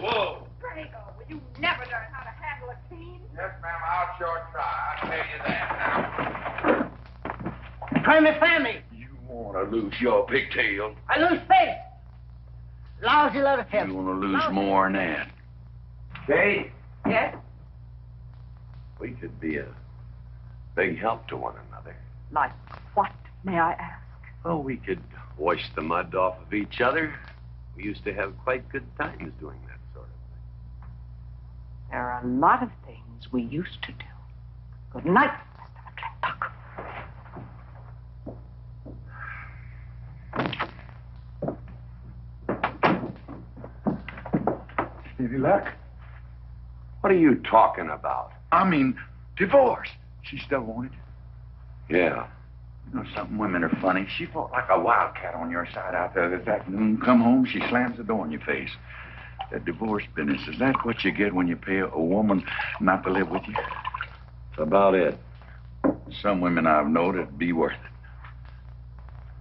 S6: Whoa.
S5: Drago, will you never learn how to handle a team?
S6: Yes, ma'am, I'll sure try. I'll tell you that.
S16: Try me, Sammy.
S2: You want to lose your pigtail?
S16: I lose face. Lousy little tip.
S2: You want to lose more than that?
S4: Kate,
S5: Yes?
S4: we could be a big help to one another.
S5: Like what, may I ask?
S4: Well, we could wash the mud off of each other. We used to have quite good times doing that sort of thing.
S5: There are a lot of things we used to do. Good night, Mr. Mclintock.
S2: Any luck?
S4: What are you talking about?
S2: I mean, divorce. She still wanted it.
S4: Yeah.
S2: You know something, women are funny. She fought like a wildcat on your side out there this afternoon. Come home, she slams the door in your face. That divorce business, is that what you get when you pay a woman not to live with you?
S4: That's about it.
S2: Some women I've known it'd be worth it.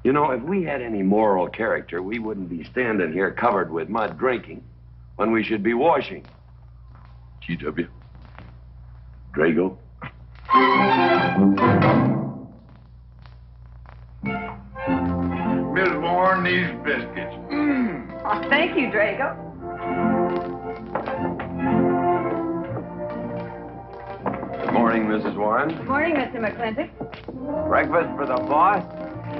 S4: You know, if we had any moral character, we wouldn't be standing here covered with mud drinking when we should be washing.
S2: G.W. Drago. Miss Warren, these biscuits.
S5: Oh, thank you, Drago.
S4: Good morning, Mrs. Warren.
S15: Good morning, Mr. McClintock.
S4: Breakfast for the boss?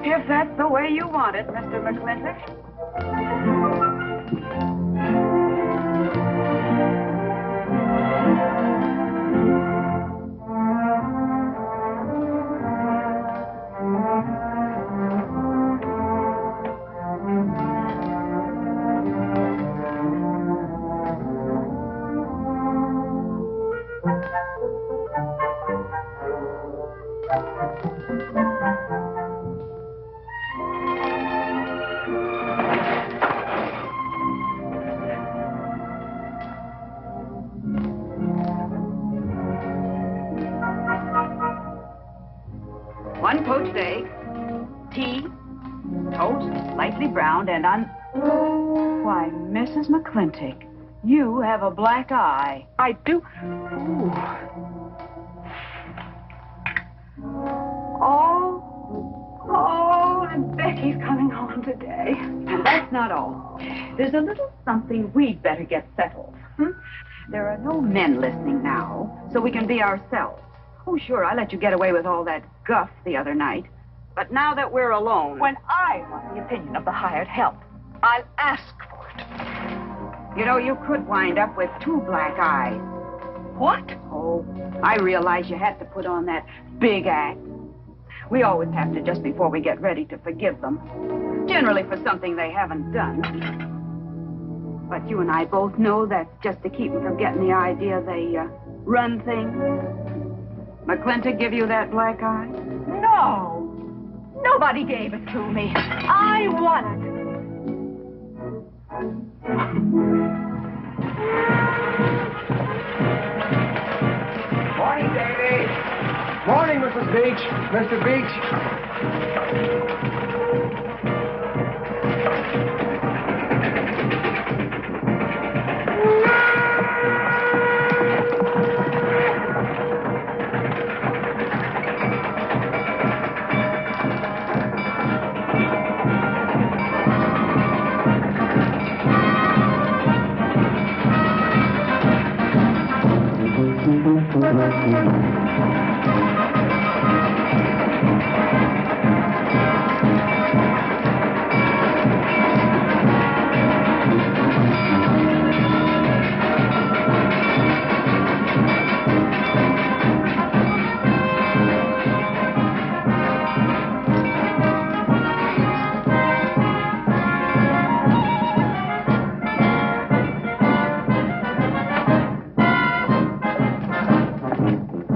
S15: If that's the way you want it, Mr. McClintock. One poached egg, tea, toast, lightly browned, and Why, Mrs. Mclintock, you have a black eye.
S5: I do. Ooh. Oh, and Becky's coming home today.
S15: And that's not all. There's a little something we'd better get settled. There are no men listening now, so we can be ourselves. Oh, sure, I let you get away with all that guff the other night. But now that we're alone...
S5: When I want the opinion of the hired help, I'll ask for it.
S15: You know, you could wind up with 2 black eyes.
S5: What?
S15: Oh, I realize you had to put on that big act. We always have to just before we get ready to forgive them. Generally for something they haven't done. But you and I both know that's just to keep them from getting the idea they run things. McClintock give you that black eye?
S5: No. Nobody gave it to me. I won it.
S8: Morning, Davy. Morning, Mrs. Beach. Mr. Beach.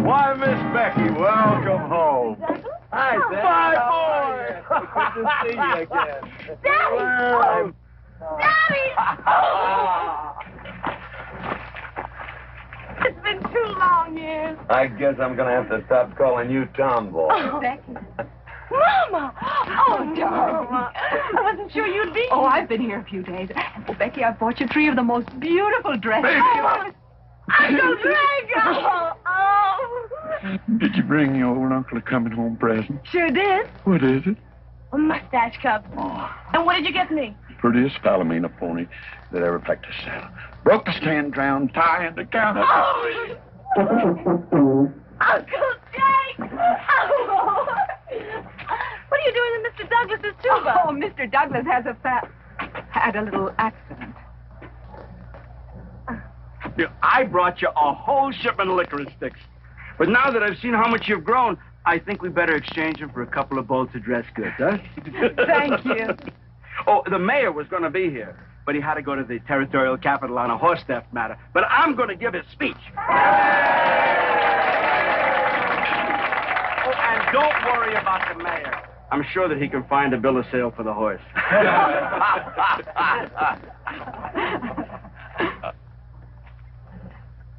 S6: Why, Miss Becky, welcome home.
S10: Hi, Sam.
S6: My boy!
S10: Good to see you again.
S17: Daddy!
S10: Well,
S17: Daddy! It's been 2 long years.
S4: I guess I'm going to have to stop calling you Tomboy.
S17: Oh, Becky. Mama! Oh, darling. I wasn't sure you'd be here.
S5: Oh, I've been here a few days. Oh, Becky, I've bought you 3 of the most beautiful dresses.
S17: Uncle Drago! Oh!
S2: Did you bring your old uncle a coming home present?
S17: Sure did.
S2: What is it?
S17: A mustache cup. And what did you get me?
S2: Prettiest Palomino pony that ever packed a saddle. Broke the stand, drowned, tie, and the counter.
S17: Oh! Uncle Jake! Oh! What are you doing in Mr. Douglas's tuba?
S5: Oh, Mr. Douglas had a little accident.
S9: I brought you a whole shipment of licorice sticks. But now that I've seen how much you've grown, I think we better exchange them for a couple of bolts of dress goods, huh?
S5: Thank you.
S9: Oh, the mayor was going to be here, but he had to go to the territorial capital on a horse theft matter. But I'm going to give his speech. Oh, and don't worry about the mayor. I'm sure that he can find a bill of sale for the horse.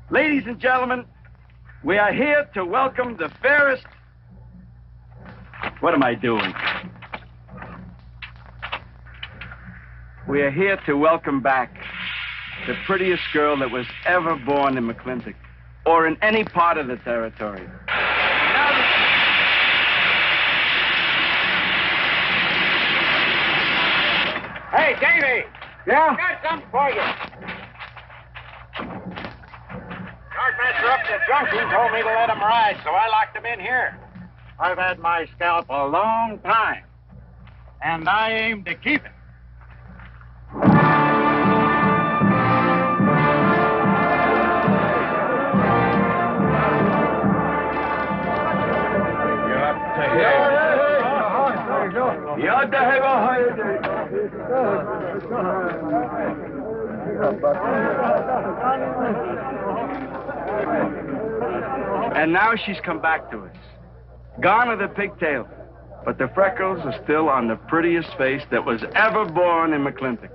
S9: Ladies and gentlemen, we are here to welcome the fairest... What am I doing? We are here to welcome back the prettiest girl that was ever born in Mclintock, or in any part of the territory.
S6: Hey, Davey!
S8: Yeah?
S6: Got something for you. Master up the junction told me to let him ride, so I locked him in here. I've had my scalp a long time, and I aim to keep it.
S9: And now she's come back to us. Gone are the pigtails, but the freckles are still on the prettiest face that was ever born in Mclintock.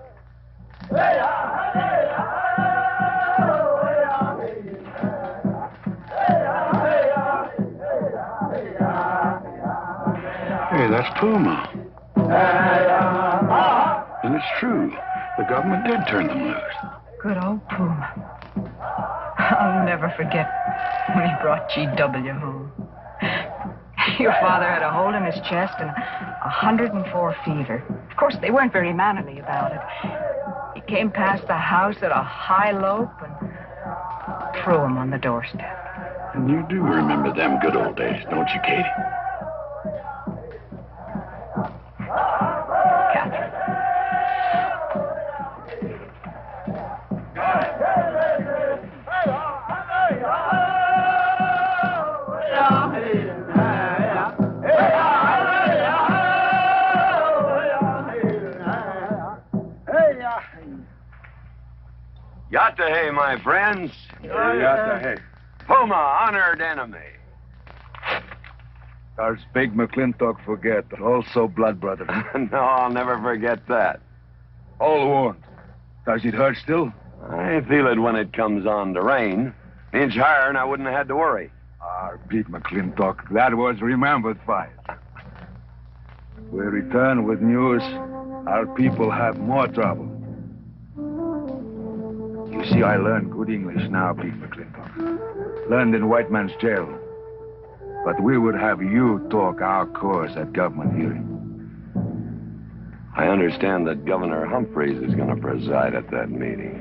S2: Hey, that's Puma. And it's true. The government did turn them loose.
S5: Good old Puma. I'll never forget when he brought G.W. home. Your father had a hole in his chest and 104 fever. Of course, they weren't very mannerly about it. He came past the house at a high lope and threw him on the doorstep.
S2: And you do remember them good old days, don't you, Katie?
S4: Yatta, my friends.
S2: Yatta,
S4: Puma, honored enemy.
S18: Does Big Mclintock forget, also blood brother?
S4: No, I'll never forget that.
S18: All wound. Does it hurt still?
S4: I feel it when it comes on to rain. Inch higher and I wouldn't have had to worry.
S18: Our Big Mclintock, that was remembered fight. We return with news our people have more trouble. You see, I learned good English now, Big Mclintock. Learned in white man's jail. But we would have you talk our course at government hearing.
S4: I understand that Governor Humphreys is going to preside at that meeting.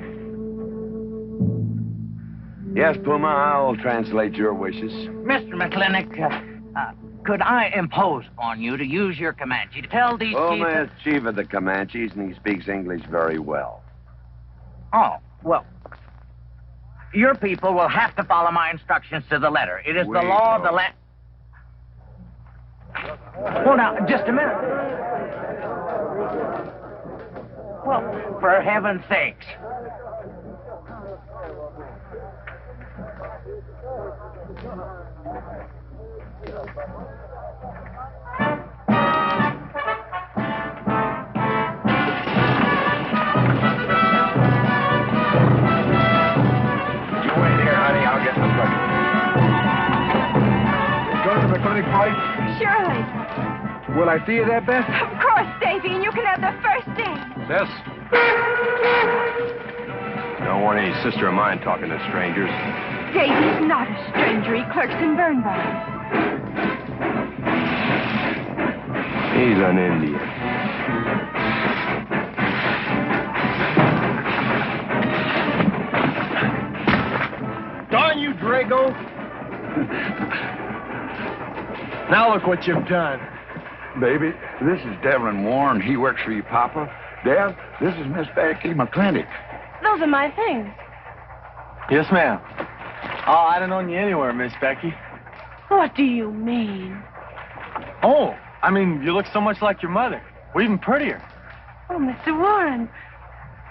S4: Yes, Puma, I'll translate your wishes.
S11: Mr. Mclintock, could I impose upon you to use your Comanche to tell these
S4: Puma is
S11: chiefs...
S4: chief of the Comanches, and he speaks English very well.
S11: Oh, well, your people will have to follow my instructions to the letter. It is the law of the land... Oh, now, just a minute. Well, for heaven's sakes.
S2: You wait here, honey. I'll get the buggy.
S8: Go to the clinic, Mike.
S17: Surely.
S8: Will I see you there, Beth?
S17: Of course, Davy, and you can have the first day.
S7: Sis? Don't want any sister of mine talking to strangers.
S5: Davy's not a stranger. He clerks in Burnbarn.
S7: He's an Indian.
S12: Darn you, Drago! Now look what you've done.
S2: Baby, this is Devlin Warren. He works for you, Papa. Dev, this is Miss Becky Mclintock.
S17: Those are my things.
S12: Yes, ma'am. Oh, I don't know you anywhere, Miss Becky.
S17: What do you mean?
S12: Oh, I mean, you look so much like your mother. Well, even prettier.
S17: Oh, Mr. Warren.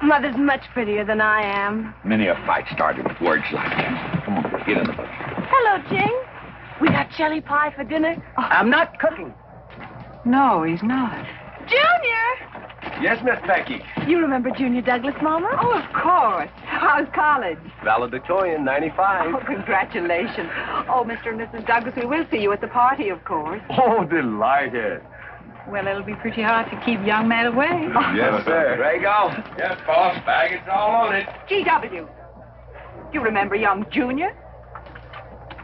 S17: Mother's much prettier than I am.
S2: Many a fight started with words like that. Come on, get in the boat.
S17: Hello, Ching. We got jelly pie for dinner.
S9: Oh, I'm not cooking.
S5: No, he's not.
S17: Junior!
S4: Yes, Miss Becky.
S17: You remember Junior Douglas, Mama?
S15: Oh, of course. How's college?
S4: Valedictorian, 95.
S15: Oh, congratulations. Oh, Mr. and Mrs. Douglas, we will see you at the party, of course.
S4: Oh, delighted.
S5: Well, it'll be pretty hard to keep young men away.
S4: Yes, sir. Drago.
S2: Yes, boss. Baggage all on it.
S15: G.W. You remember young Junior?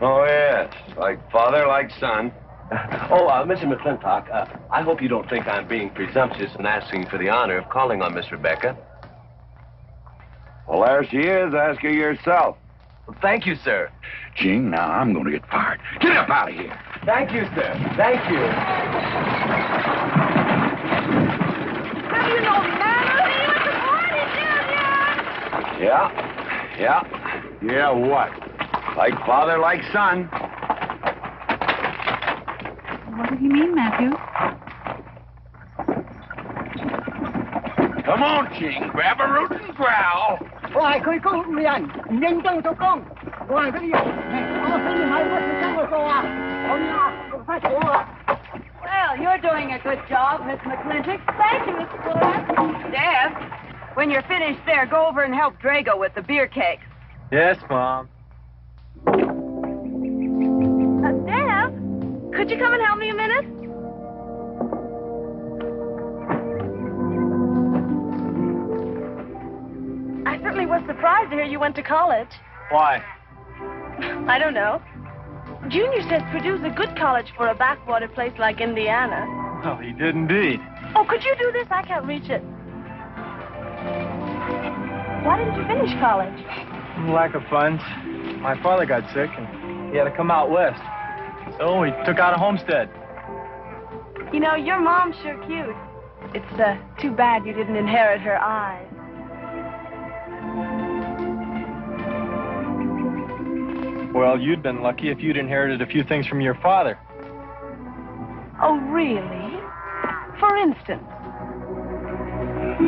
S4: Oh, yes. Like father, like son.
S19: Mr. Mclintock, I hope you don't think I'm being presumptuous in asking for the honor of calling on Miss Rebecca.
S4: Well, there she is. Ask her yourself.
S19: Well, thank you, sir.
S2: Jing, now I'm going to get fired. Get up out of here.
S19: Thank you, sir. Thank you.
S17: Have you no manners? See you at the party, Junior!
S4: Yeah.
S2: Yeah, what?
S4: Like father, like son.
S5: What do you mean, Matthew?
S2: Come on, Jing. Grab a root and growl.
S16: Well,
S15: you're doing a good job, Miss McClintock.
S17: Thank you, Mr. Warren.
S15: Deb, when you're finished there, go over and help Drago with the beer kegs.
S12: Yes, Mom.
S17: Deb, could you come and help me a minute? I certainly was surprised to hear you went to college.
S12: Why?
S17: I don't know. Junior says Purdue's a good college for a backwater place like Indiana.
S12: Well, he did indeed.
S17: Oh, could you do this? I can't reach it. Why didn't you finish college?
S12: Lack of funds. My father got sick, and he had to come out west. So he took out a homestead.
S17: You know, your mom's sure cute. It's too bad you didn't inherit her eyes.
S12: Well, you'd been lucky if you'd inherited a few things from your father.
S17: Oh, really? For instance?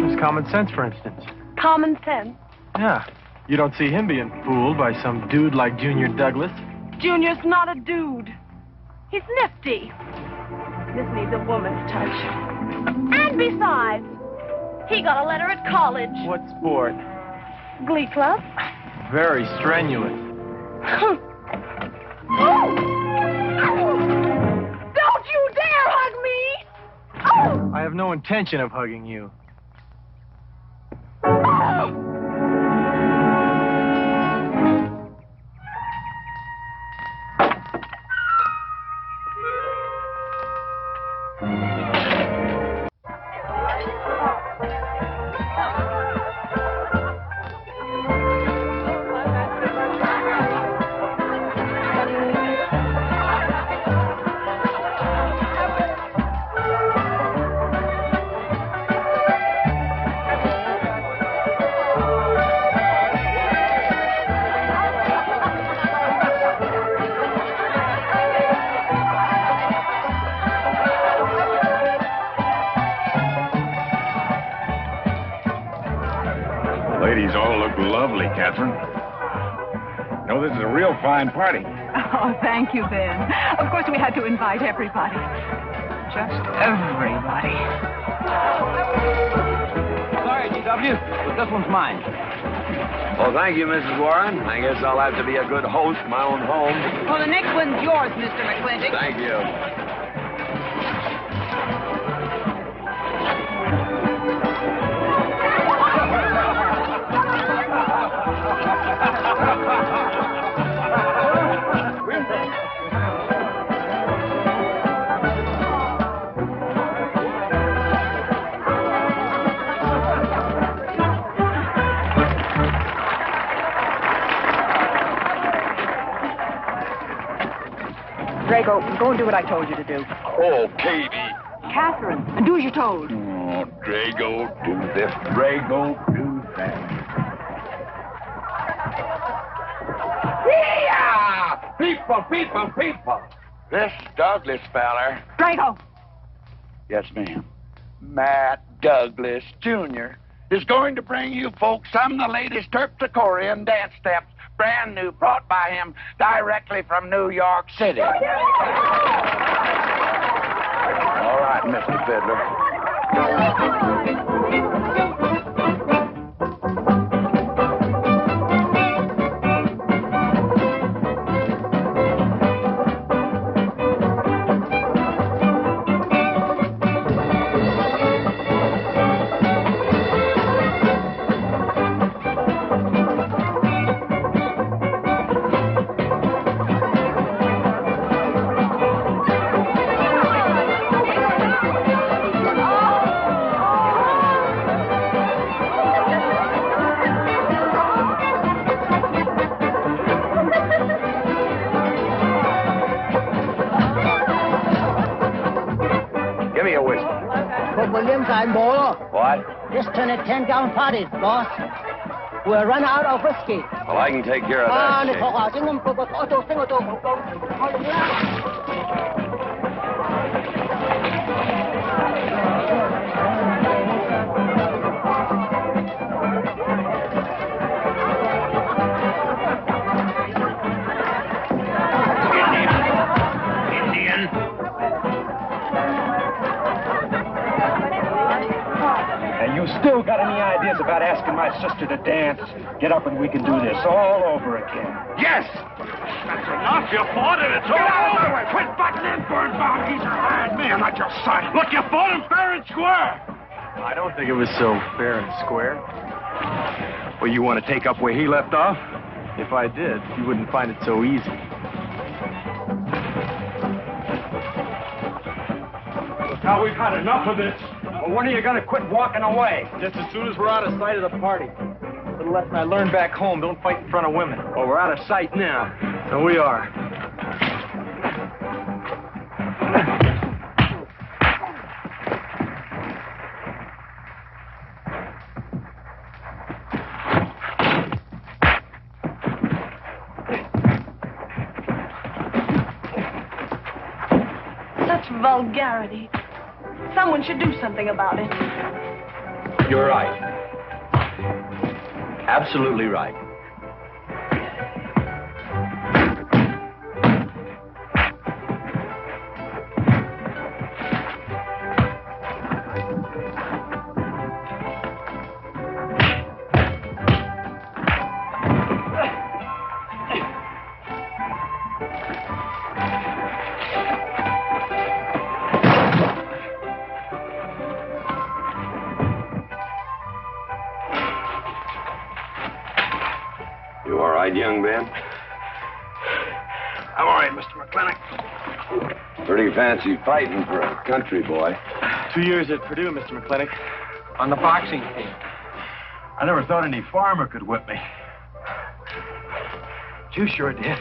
S12: Just common sense, for instance.
S17: Common sense?
S12: Yeah. You don't see him being fooled by some dude like Junior Douglas.
S17: Junior's not a dude. He's nifty. This needs a woman's touch. And besides, he got a letter at college.
S12: What sport?
S17: Glee club.
S12: Very strenuous.
S17: Don't you dare hug me!
S12: I have no intention of hugging you.
S2: Ladies all look lovely, Catherine. No, this is a real fine party.
S5: Oh, thank you, Ben. Of course, we had to invite everybody. Just everybody.
S14: Sorry, GW, but this one's mine.
S4: Well, thank you, Mrs. Warren. I guess I'll have to be a good host in my own home.
S15: Well, the next one's yours, Mr. Mclintock.
S4: Thank you.
S5: Drago, go and do what I told you to do.
S2: Oh, Katie.
S5: Catherine, and do as you're told.
S2: Oh, Drago, do this. Drago, do that.
S6: Yeah! People! This Douglas feller.
S5: Drago!
S6: Yes, ma'am. Matt Douglas, Jr. is going to bring you folks some of the latest Terpsichorean dance steps, brand new, brought by him directly from New York City. All right, Mr. Fiddler.
S4: What?
S16: Just turn a 10-gallon party, boss. We'll run out of whiskey.
S4: Well, I can take care of that. Jake.
S10: Still got any ideas about asking my sister to dance? Get up and we can do this all over again.
S6: Yes! That's enough. You fought it. It's all over. Quit butting in, Birnbaum. He's a hired man at your side. Look, you fought him fair and square.
S12: I don't think it was so fair and square. Well, you want to take up where he left off? If I did, you wouldn't find it so easy.
S10: Now we've had enough of this. Well, when are you going to quit walking away?
S12: Just as soon as we're out of sight of the party. A little lesson I learned back home, don't fight in front of women. Well, we're out of sight now. So we are.
S17: Such vulgarity. Someone should do something about it.
S19: You're right. Absolutely right.
S4: Young Ben?
S10: I'm all right, Mr. McClintock.
S4: Pretty fancy fighting for a country boy.
S12: 2 years at Purdue, Mr. McClintock. On the boxing team.
S10: I never thought any farmer could whip me.
S12: You sure did.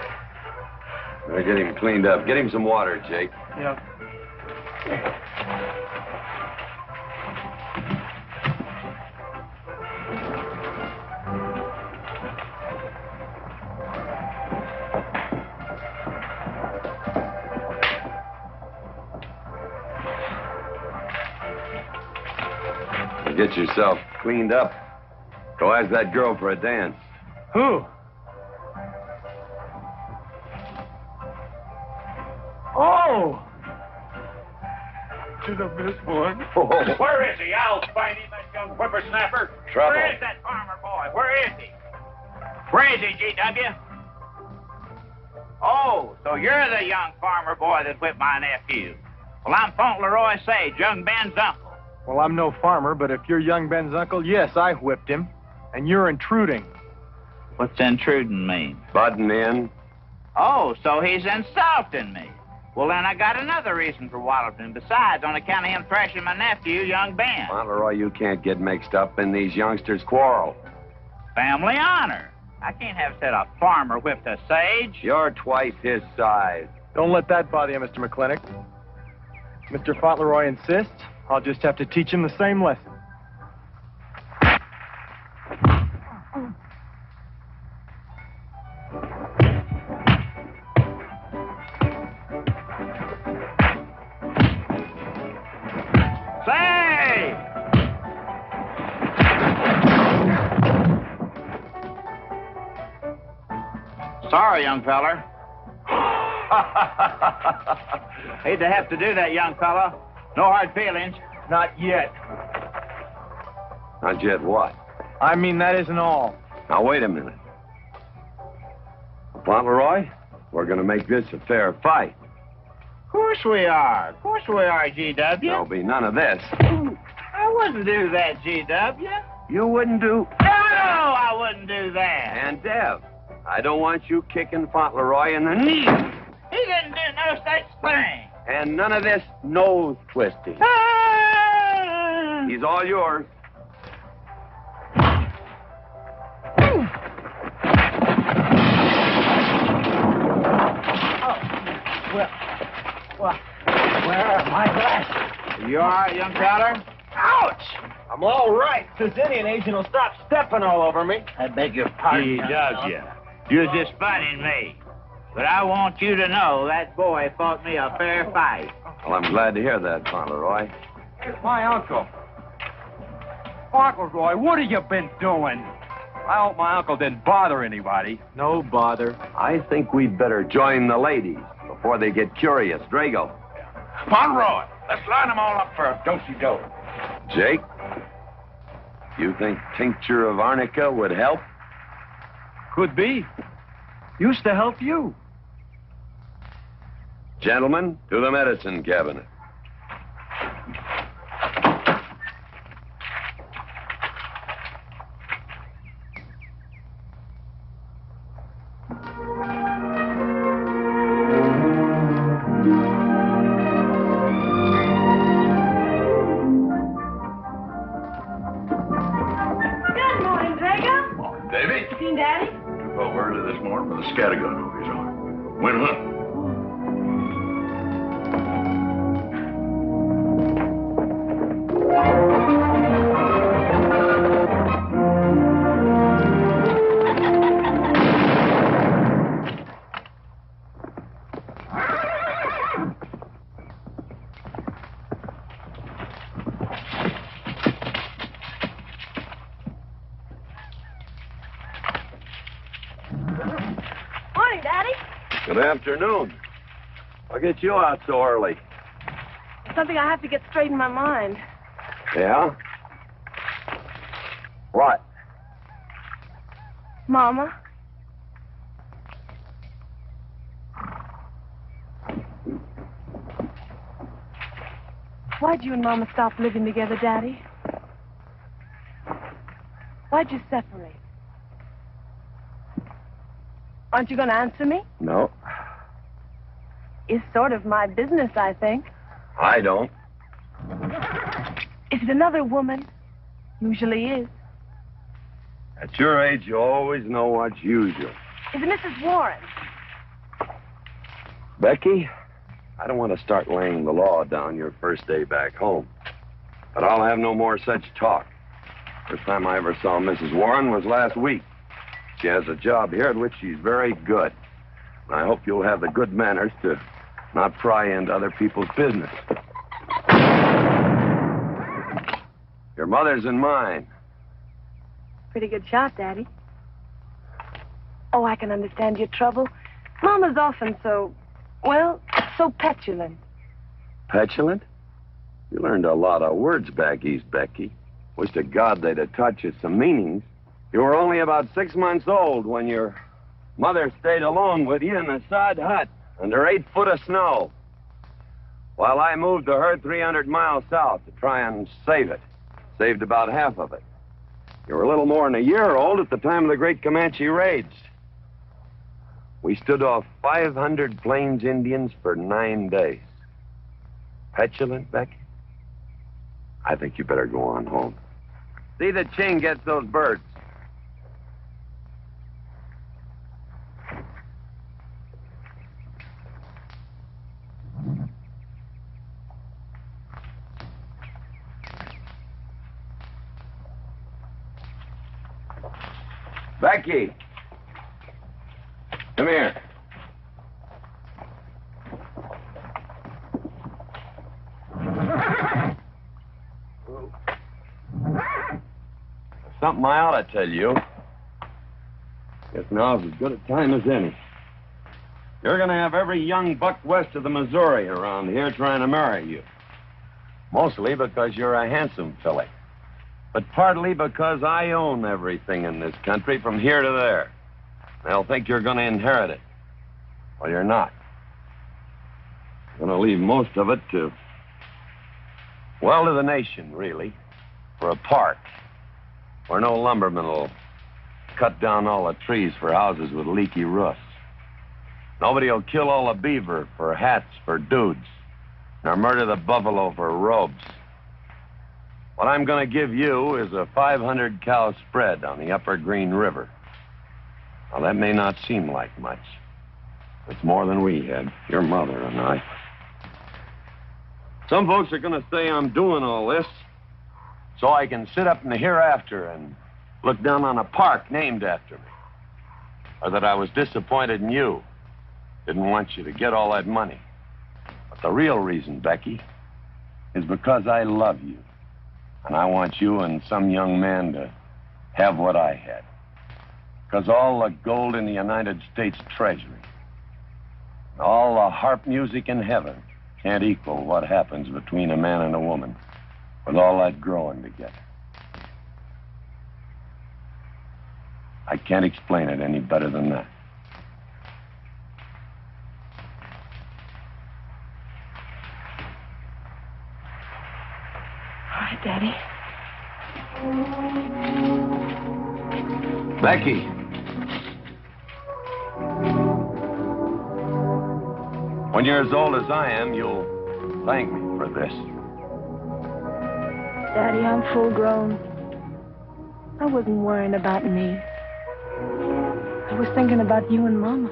S4: Better get him cleaned up. Get him some water, Jake.
S12: Yeah.
S4: Get yourself cleaned up. Go ask that girl for a dance.
S12: Who? Oh!
S6: Did I miss one?
S20: Where is he? I'll find him, that young whippersnapper.
S4: Trouble.
S20: Where is that farmer boy? Where is he? Where is he, G.W.? Oh, so you're the young farmer boy that whipped my nephew. Well, I'm Fauntleroy Sage, young Ben's uncle.
S12: Well, I'm no farmer, but if you're young Ben's uncle, yes, I whipped him. And you're intruding.
S20: What's intruding mean?
S4: Butting in.
S20: Oh, so he's insulting me. Well, then I got another reason for walloping him. Besides, on account of him thrashing my nephew, young Ben.
S4: Monroe, you can't get mixed up in these youngsters' quarrel.
S20: Family honor. I can't have said a farmer whipped a sage.
S4: You're twice his size.
S12: Don't let that bother you, Mr. Mclintock. Mr. Fauntleroy insists. I'll just have to teach him the same lesson.
S20: Say! Sorry, young feller. Hate to have to do that, young fella. No hard feelings.
S12: Not yet.
S4: Not yet what?
S12: I mean, that isn't all.
S4: Now, wait a minute. Fauntleroy, we're going to make this a fair fight.
S20: Of course we are. Of course we are, G.W.
S4: There'll be none of this.
S20: I wouldn't do that, G.W.
S4: You wouldn't do...
S20: No, I wouldn't do that.
S4: And Dev, I don't want you kicking Fauntleroy in the knee.
S20: He didn't do no such thing.
S4: And none of this nose twisting. He's all yours.
S16: Well, where are my glasses?
S20: You all right, young feller?
S16: Ouch!
S12: I'm all right. This Indian agent will stop stepping all over me.
S16: I beg your pardon.
S20: G.W. You're just funning me. But I want you to know that boy fought me a fair fight.
S4: Well, I'm glad to hear that, Fauntleroy.
S10: It's my uncle. Fauntleroy, what have you been doing? I hope my uncle didn't bother anybody.
S12: No bother.
S4: I think we'd better join the ladies before they get curious. Drago.
S6: Monroe, let's line them all up for a dosey-do.
S4: Jake, you think tincture of arnica would help?
S12: Could be. Used to help you.
S4: Gentlemen, to the medicine cabinet.
S17: Good morning, Drago.
S2: Morning, Davy.
S17: You seen Daddy?
S2: Took over early this morning with a scattergun over his arm. Went hunting.
S17: Morning, Daddy.
S4: Good afternoon. I'll get you out so early.
S17: Something I have to get straight in my mind.
S4: Yeah? What?
S17: Mama. Why'd you and Mama stop living together, Daddy? Why'd you separate? Aren't you going to answer me?
S4: No,
S17: It's sort of my business, I think.
S4: I don't.
S17: Is it another woman? Usually is.
S4: At your age, you always know what's usual.
S17: Is it Mrs. Warren?
S4: Becky, I don't want to start laying the law down your first day back home. But I'll have no more such talk. First time I ever saw Mrs. Warren was last week. She has a job here at which she's very good. And I hope you'll have the good manners to not pry into other people's business. Your mother's and mine.
S17: Pretty good shot, Daddy. Oh, I can understand your trouble. Mama's often so, well, so petulant.
S4: Petulant? You learned a lot of words back east, Becky. Wish to God they'd have taught you some meanings. You were only about 6 months old when your mother stayed alone with you in a sod hut under 8 foot of snow, while I moved the herd 300 miles south to try and save it. Saved about half of it. You were a little more than a year old at the time of the great Comanche raids. We stood off 500 Plains Indians for 9 days. Petulant, Becky? I think you better go on home. See that Ching gets those birds. Becky! Come here. Something I ought to tell you. Guess now's as good a time as any. You're going to have every young buck west of the Missouri around here trying to marry you. Mostly because you're a handsome filly. But partly because I own everything in this country from here to there. They'll think you're going to inherit it. Well, you're not. You're going to leave most of it to, well, to the nation, really. For a park. Where no lumberman will cut down all the trees for houses with leaky roofs. Nobody will kill all the beaver for hats for dudes, nor murder the buffalo for robes. What I'm going to give you is a 500-cow spread on the upper Green River. Now, that may not seem like much. It's more than we had, your mother and I. Some folks are going to say I'm doing all this so I can sit up in the hereafter and look down on a park named after me. Or that I was disappointed in you. Didn't want you to get all that money. But the real reason, Becky, is because I love you. And I want you and some young man to have what I had. Because all the gold in the United States Treasury, and all the harp music in heaven can't equal what happens between a man and a woman with all that growing together. I can't explain it any better than that.
S17: All right, Daddy.
S4: Becky. When you're as old as I am, you'll thank me for this.
S17: Daddy, I'm full grown. I wasn't worrying about me. I was thinking about you and Mama.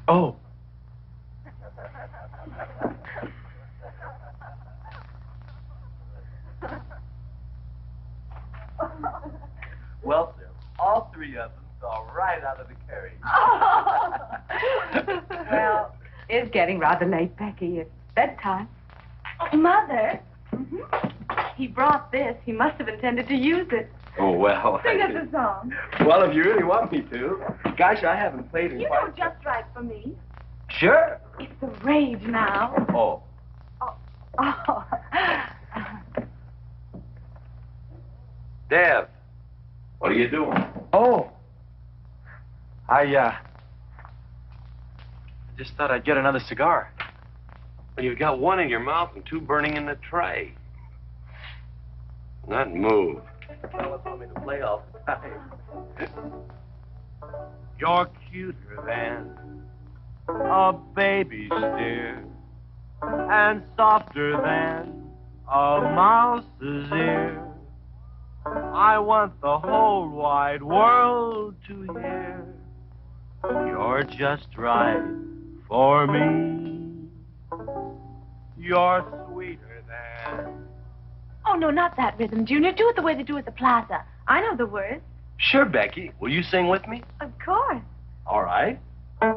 S12: Oh.
S19: Well, sir, all three of them saw right out of the carriage.
S5: Well, it's getting rather late, Becky. It's bedtime.
S17: Mother. He brought this. He must have intended to use it.
S19: Oh, well.
S17: Sing us a song.
S19: Well, if you really want me to. Gosh, I haven't played in
S17: You
S19: quite...
S17: know just right for me.
S19: Sure.
S17: It's the rage now.
S19: Oh.
S17: Oh.
S4: Dev, what are you doing?
S12: Oh. I just thought I'd get another cigar.
S4: Well, you've got one in your mouth and two burning in the tray. Not move.
S19: Fellas want me to play all the time.
S6: You're cuter than a baby's dear, and softer than a mouse's ear.
S21: I want the whole wide world to hear. You're just right for me. You're sweeter than...
S17: Oh, no, not that rhythm, Junior. Do it the way they do at the plaza. I know the words.
S19: Sure, Becky. Will you sing with me?
S17: Of course.
S19: All right.
S17: I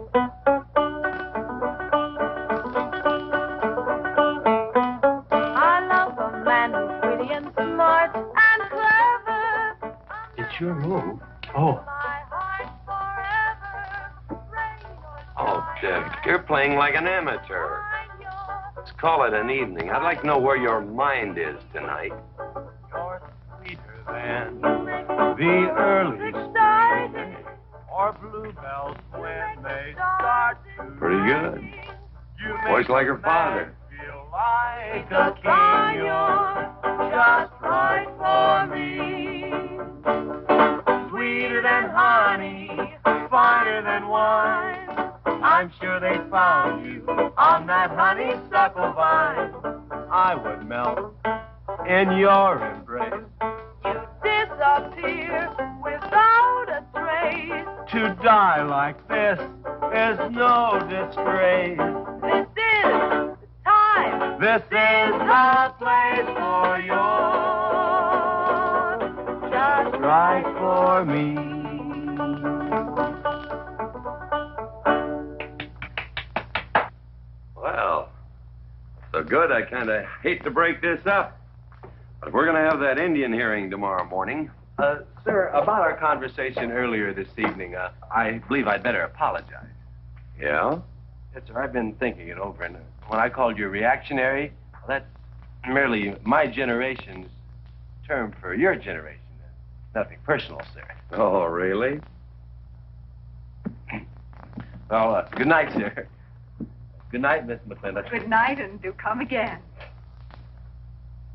S17: love a man who's witty and smart and clever.
S19: It's your move. Oh. Oh, Deb, you're playing like an amateur. Let's call it an evening. I'd like to know where your mind is tonight.
S21: You're sweeter than the early spring or bluebells when they start to
S2: Pretty good.
S21: You
S2: Voice like her father.
S21: feel like a king. You're just right for me. Sweeter than honey, finer than wine. I'm sure they found you on that honeysuckle vine. I would melt in your embrace. You disappear without a trace. To die like this is no disgrace. This is the time. This is the place for you. Just right for me.
S4: Well, so good, I kind of hate to break this up. But we're going to have that Indian hearing tomorrow morning.
S19: Sir, about our conversation earlier this evening, I believe I'd better apologize.
S4: Yeah?
S19: Yes, sir, I've been thinking it over, and when I called you reactionary, well, that's merely my generation's term for your generation. Nothing personal, sir.
S4: Oh, really?
S19: Well, good night, sir. Good night, Miss Mclintock.
S5: Good night, and do come again.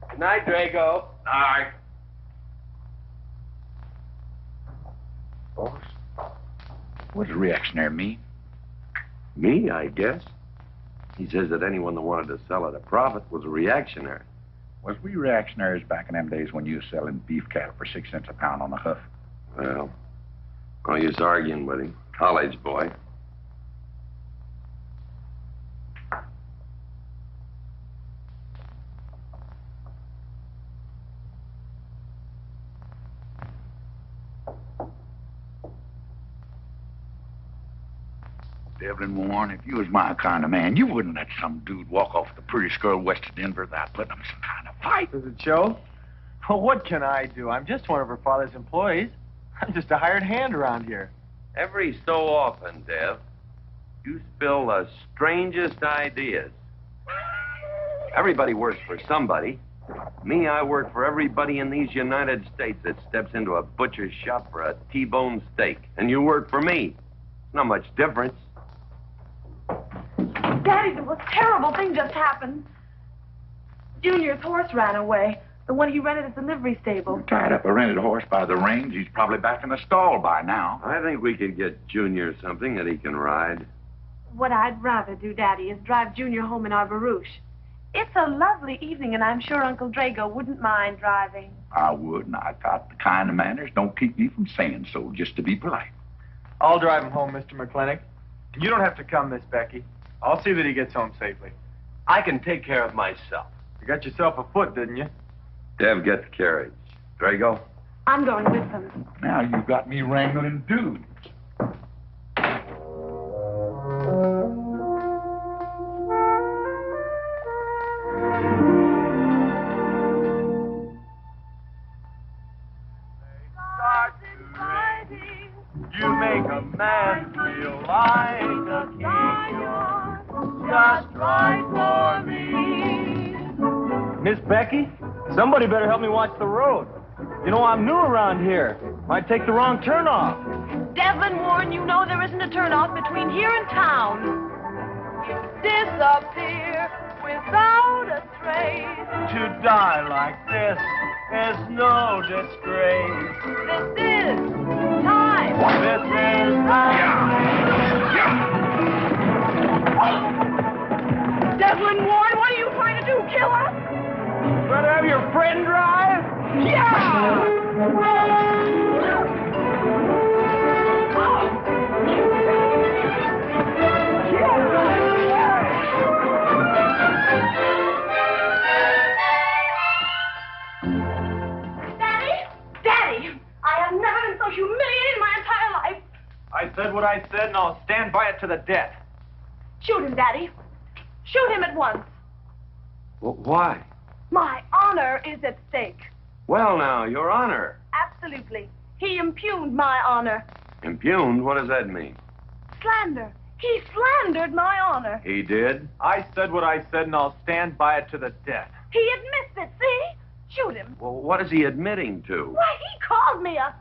S19: Good night, Drago.
S2: Night.
S4: Boss?
S2: What does reactionary mean?
S4: Me, I guess. He says that anyone that wanted to sell at a profit was a reactionary.
S2: Was we reactionaries back in them days when you were selling beef cattle for 6 cents a pound on the hoof?
S4: Well, no use arguing with him. College boy.
S2: Devlin Warren, if you was my kind of man, you wouldn't let some dude walk off the prettiest girl west of Denver without putting him some kind of fight.
S12: Does it show? Well, what can I do? I'm just one of her father's employees. I'm just a hired hand around here.
S4: Every so often, Dev, you spill the strangest ideas. Everybody works for somebody. Me, I work for everybody in these United States that steps into a butcher's shop for a T-bone steak. And you work for me. Not much difference.
S17: Daddy, the most terrible thing just happened. Junior's horse ran away. The one he rented at the livery stable.
S2: Tied up a rented horse by the reins. He's probably back in the stall by now.
S4: I think we could get Junior something that he can ride.
S17: What I'd rather do, Daddy, is drive Junior home in our barouche. It's a lovely evening, and I'm sure Uncle Drago wouldn't mind driving.
S2: I would, and I got the kind of manners don't keep me from saying so, just to be polite.
S12: I'll drive him home, Mr. Mclintock. You don't have to come, Miss Becky. I'll see that he gets home safely.
S19: I can take care of myself.
S12: You got yourself a foot, didn't you?
S4: Dev, get the carriage. Drago?
S17: I'm going with them.
S2: Now you've got me wrangling dudes.
S21: You make a man feel like a king. You're just right for me.
S12: Miss Becky, somebody better help me watch the road. You know, I'm new around here. Might take the wrong turn off.
S17: Devlin Warren, you know there isn't a turnoff between here and town. You disappear without a trace.
S21: To die like this is no disgrace.
S17: This is time.
S21: This is time.
S17: Devlin Warren, what are you trying to do? Kill us?
S21: Better have your friend drive?
S17: Yeah!
S12: I said what I said, and I'll stand by it to the death.
S17: Shoot him, Daddy. Shoot him at once.
S4: Well, why?
S17: My honor is at stake.
S4: Well, now, Your Honor.
S17: Absolutely. He impugned my honor.
S4: Impugned? What does that mean?
S17: Slander. He slandered my honor.
S4: He did?
S12: I said what I said, and I'll stand by it to the death.
S17: He admits it, see? Shoot him.
S4: Well, what is he admitting to?
S17: Why, he called me a... I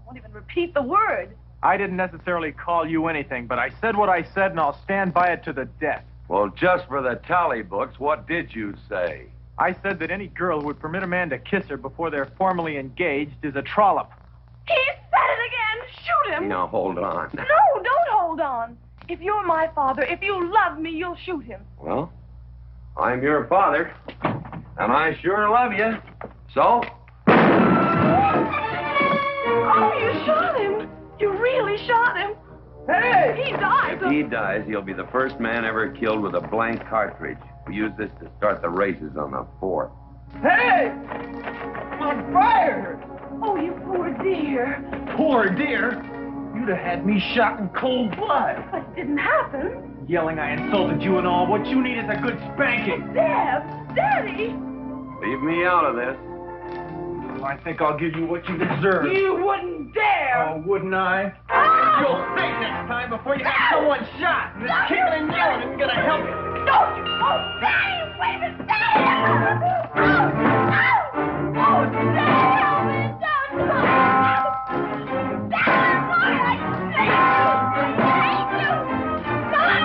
S17: won't even repeat the word.
S12: I didn't necessarily call you anything, but I said what I said, and I'll stand by it to the death.
S4: Well, just for the tally books, what did you say?
S12: I said that any girl who would permit a man to kiss her before they're formally engaged is a trollop.
S17: He said it again. Shoot him.
S4: Now, hold on.
S17: No, don't hold on. If you're my father, if you love me, you'll shoot him.
S4: Well, I'm your father, and I sure love you. So?
S17: Oh, you shot him. You really shot him. Hey! He died.
S4: If he dies, he'll be the first man ever killed with a blank cartridge. We use this to start the races on the 4th.
S12: Hey! I'm on fire!
S17: Oh, you poor dear.
S12: Poor dear? You'd have had me shot in cold blood.
S17: But it didn't happen.
S12: Yelling I insulted you and all. What you need is a good spanking.
S17: Deb! Daddy!
S4: Leave me out of this.
S12: I think I'll give you what you deserve.
S17: You wouldn't dare!
S12: Oh, wouldn't I?
S17: Ah!
S12: You'll think next time before you have someone shot. And this kicking and yelling isn't gonna help you.
S17: Don't you! Oh, Daddy! Wait a minute! Daddy! Oh, Daddy! Help me! Don't! Daddy, boy, I hate you! Sorry!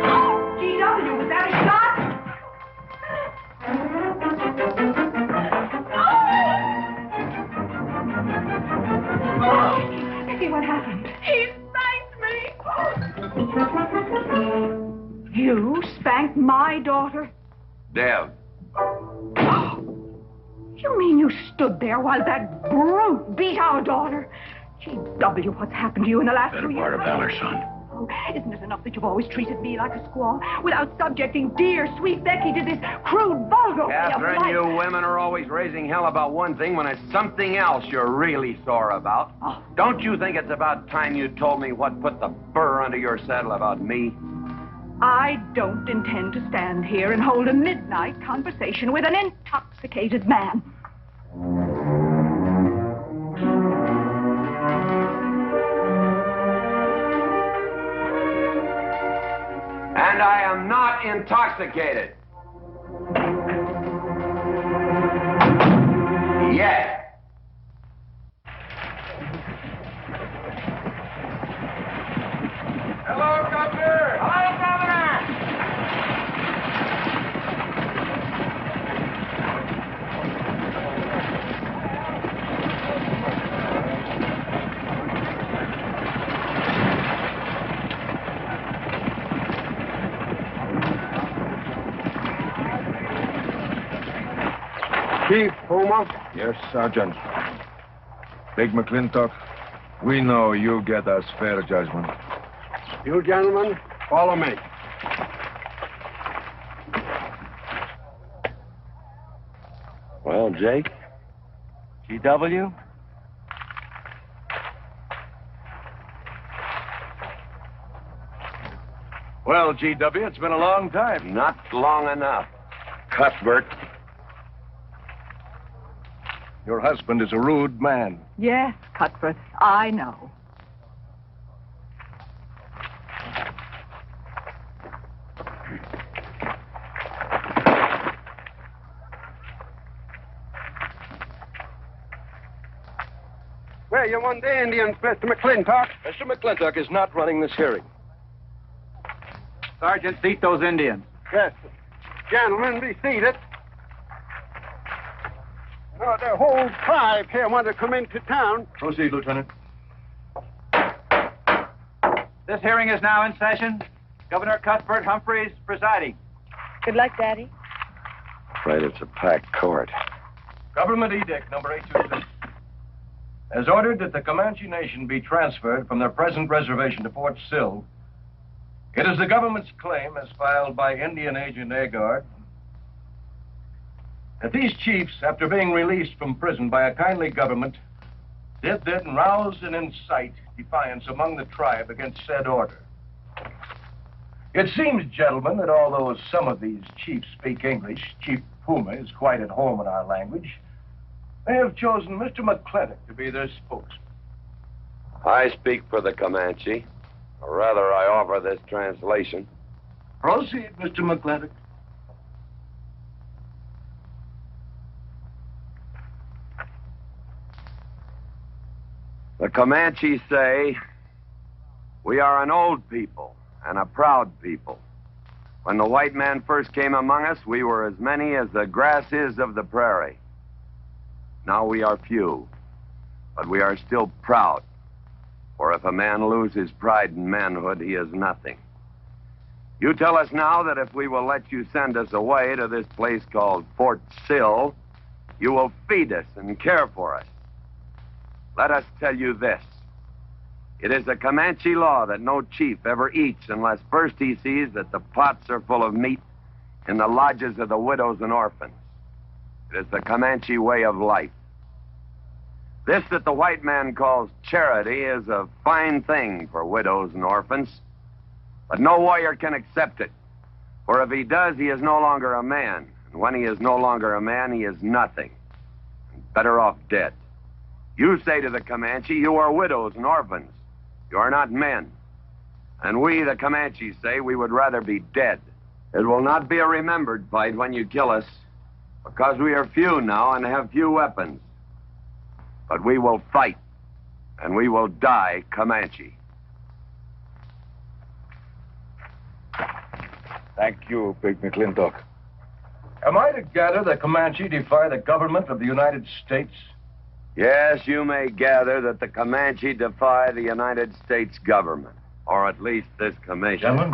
S17: Oh, G.W., was that a shot? See what happened. He spanked me. You spanked my daughter?
S4: Deb.
S5: You mean you stood there while that brute beat our daughter? G.W., what's happened to you in the last 2 years?
S2: Better part of valor, son.
S5: Oh, isn't it enough that you've always treated me like a squaw without subjecting dear, sweet Becky to this crude, vulgar way of
S4: Catherine,
S5: life?
S4: you women are always raising hell about one thing when it's something else you're really sore about.
S5: Oh.
S4: Don't you think it's about time you told me what put the burr under your saddle about me?
S5: I don't intend to stand here and hold a midnight conversation with an intoxicated man.
S4: And I am not intoxicated. Yet.
S12: Hello, Governor!
S11: Hello, Governor!
S8: Chief Puma?
S18: Yes, Sergeant. Big Mclintock, we know you get us fair judgment.
S8: You gentlemen, follow me.
S4: Well, Jake?
S7: G.W.?
S2: Well, G.W., it's been a long time.
S4: Not long enough.
S2: Cuthbert.
S18: Your husband is a rude man.
S5: Yes, Cuthbert, I know.
S8: Where you want the Indians, Mr. Mclintock?
S14: Mr. Mclintock is not running this hearing.
S12: Sergeant, seat those Indians.
S8: Yes. Gentlemen, be seated. The whole tribe here want to come into town.
S18: Proceed, Lieutenant.
S12: This hearing is now in session. Governor Cuthbert Humphreys presiding.
S17: Good luck, Daddy.
S4: Afraid it's a packed court.
S10: Government Edict number 826 has ordered that the Comanche Nation be transferred from their present reservation to Fort Sill. It is the government's claim, as filed by Indian Agent Agard, that these chiefs, after being released from prison by a kindly government, did then rouse and incite defiance among the tribe against said order. It seems, gentlemen, that although some of these chiefs speak English, Chief Puma is quite at home in our language, they have chosen Mr. Mclintock to be their spokesman.
S4: I speak for the Comanche. Or rather, I offer this translation.
S10: Proceed, Mr. Mclintock.
S4: The Comanche say, we are an old people and a proud people. When the white man first came among us, we were as many as the grass is of the prairie. Now we are few, but we are still proud. For if a man lose his pride in manhood, he is nothing. You tell us now that if we will let you send us away to this place called Fort Sill, you will feed us and care for us. Let us tell you this. It is a Comanche law that no chief ever eats unless first he sees that the pots are full of meat in the lodges of the widows and orphans. It is the Comanche way of life. This that the white man calls charity is a fine thing for widows and orphans, but no warrior can accept it. For if he does, he is no longer a man. And when he is no longer a man, he is nothing. And better off dead. You say to the Comanche, you are widows and orphans. You are not men. And we, the Comanche, say we would rather be dead. It will not be a remembered fight when you kill us, because we are few now and have few weapons. But we will fight, and we will die Comanche.
S18: Thank you, Big Mclintock.
S10: Am I to gather the Comanche defy the government of the United States?
S4: Yes, you may gather that the Comanche defy the United States government, or at least this commission.
S10: Gentlemen.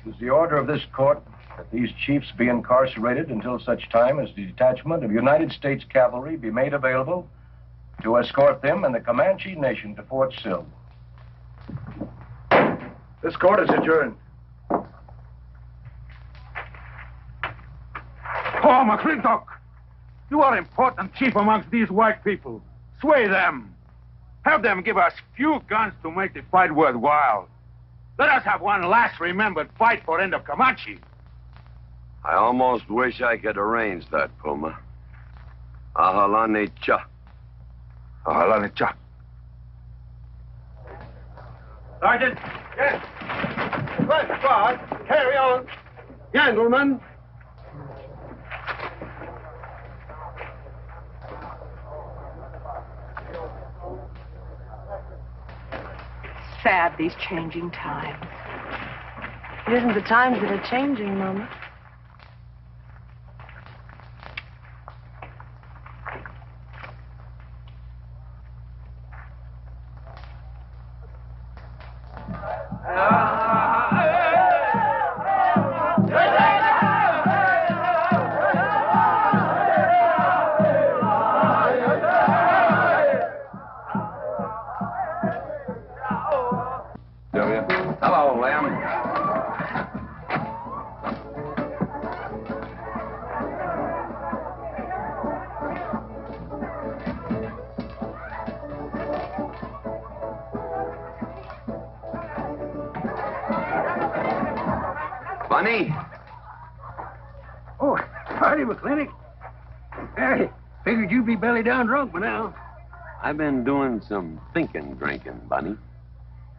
S10: It is the order of this court that these chiefs be incarcerated until such time as the detachment of United States cavalry be made available to escort them and the Comanche Nation to Fort Sill.
S6: This court is adjourned.
S2: Oh, Mclintock! You are important chief amongst these white people. Sway them. Have them give us few guns to make the fight worthwhile. Let us have one last remembered fight for end of Comanche.
S4: I almost wish I could arrange that, Puma. Ahalani cha.
S2: Ahalani cha.
S8: Sergeant. Yes. Right, squad. Carry on. Gentlemen.
S5: Sad, these changing times.
S17: It isn't the times that are changing, Mama.
S4: Hello, Lem. Bunny?
S1: Oh, howdy, Mclintock. Hey, figured you'd be belly down drunk by now.
S4: I've been doing some drinking, Bunny.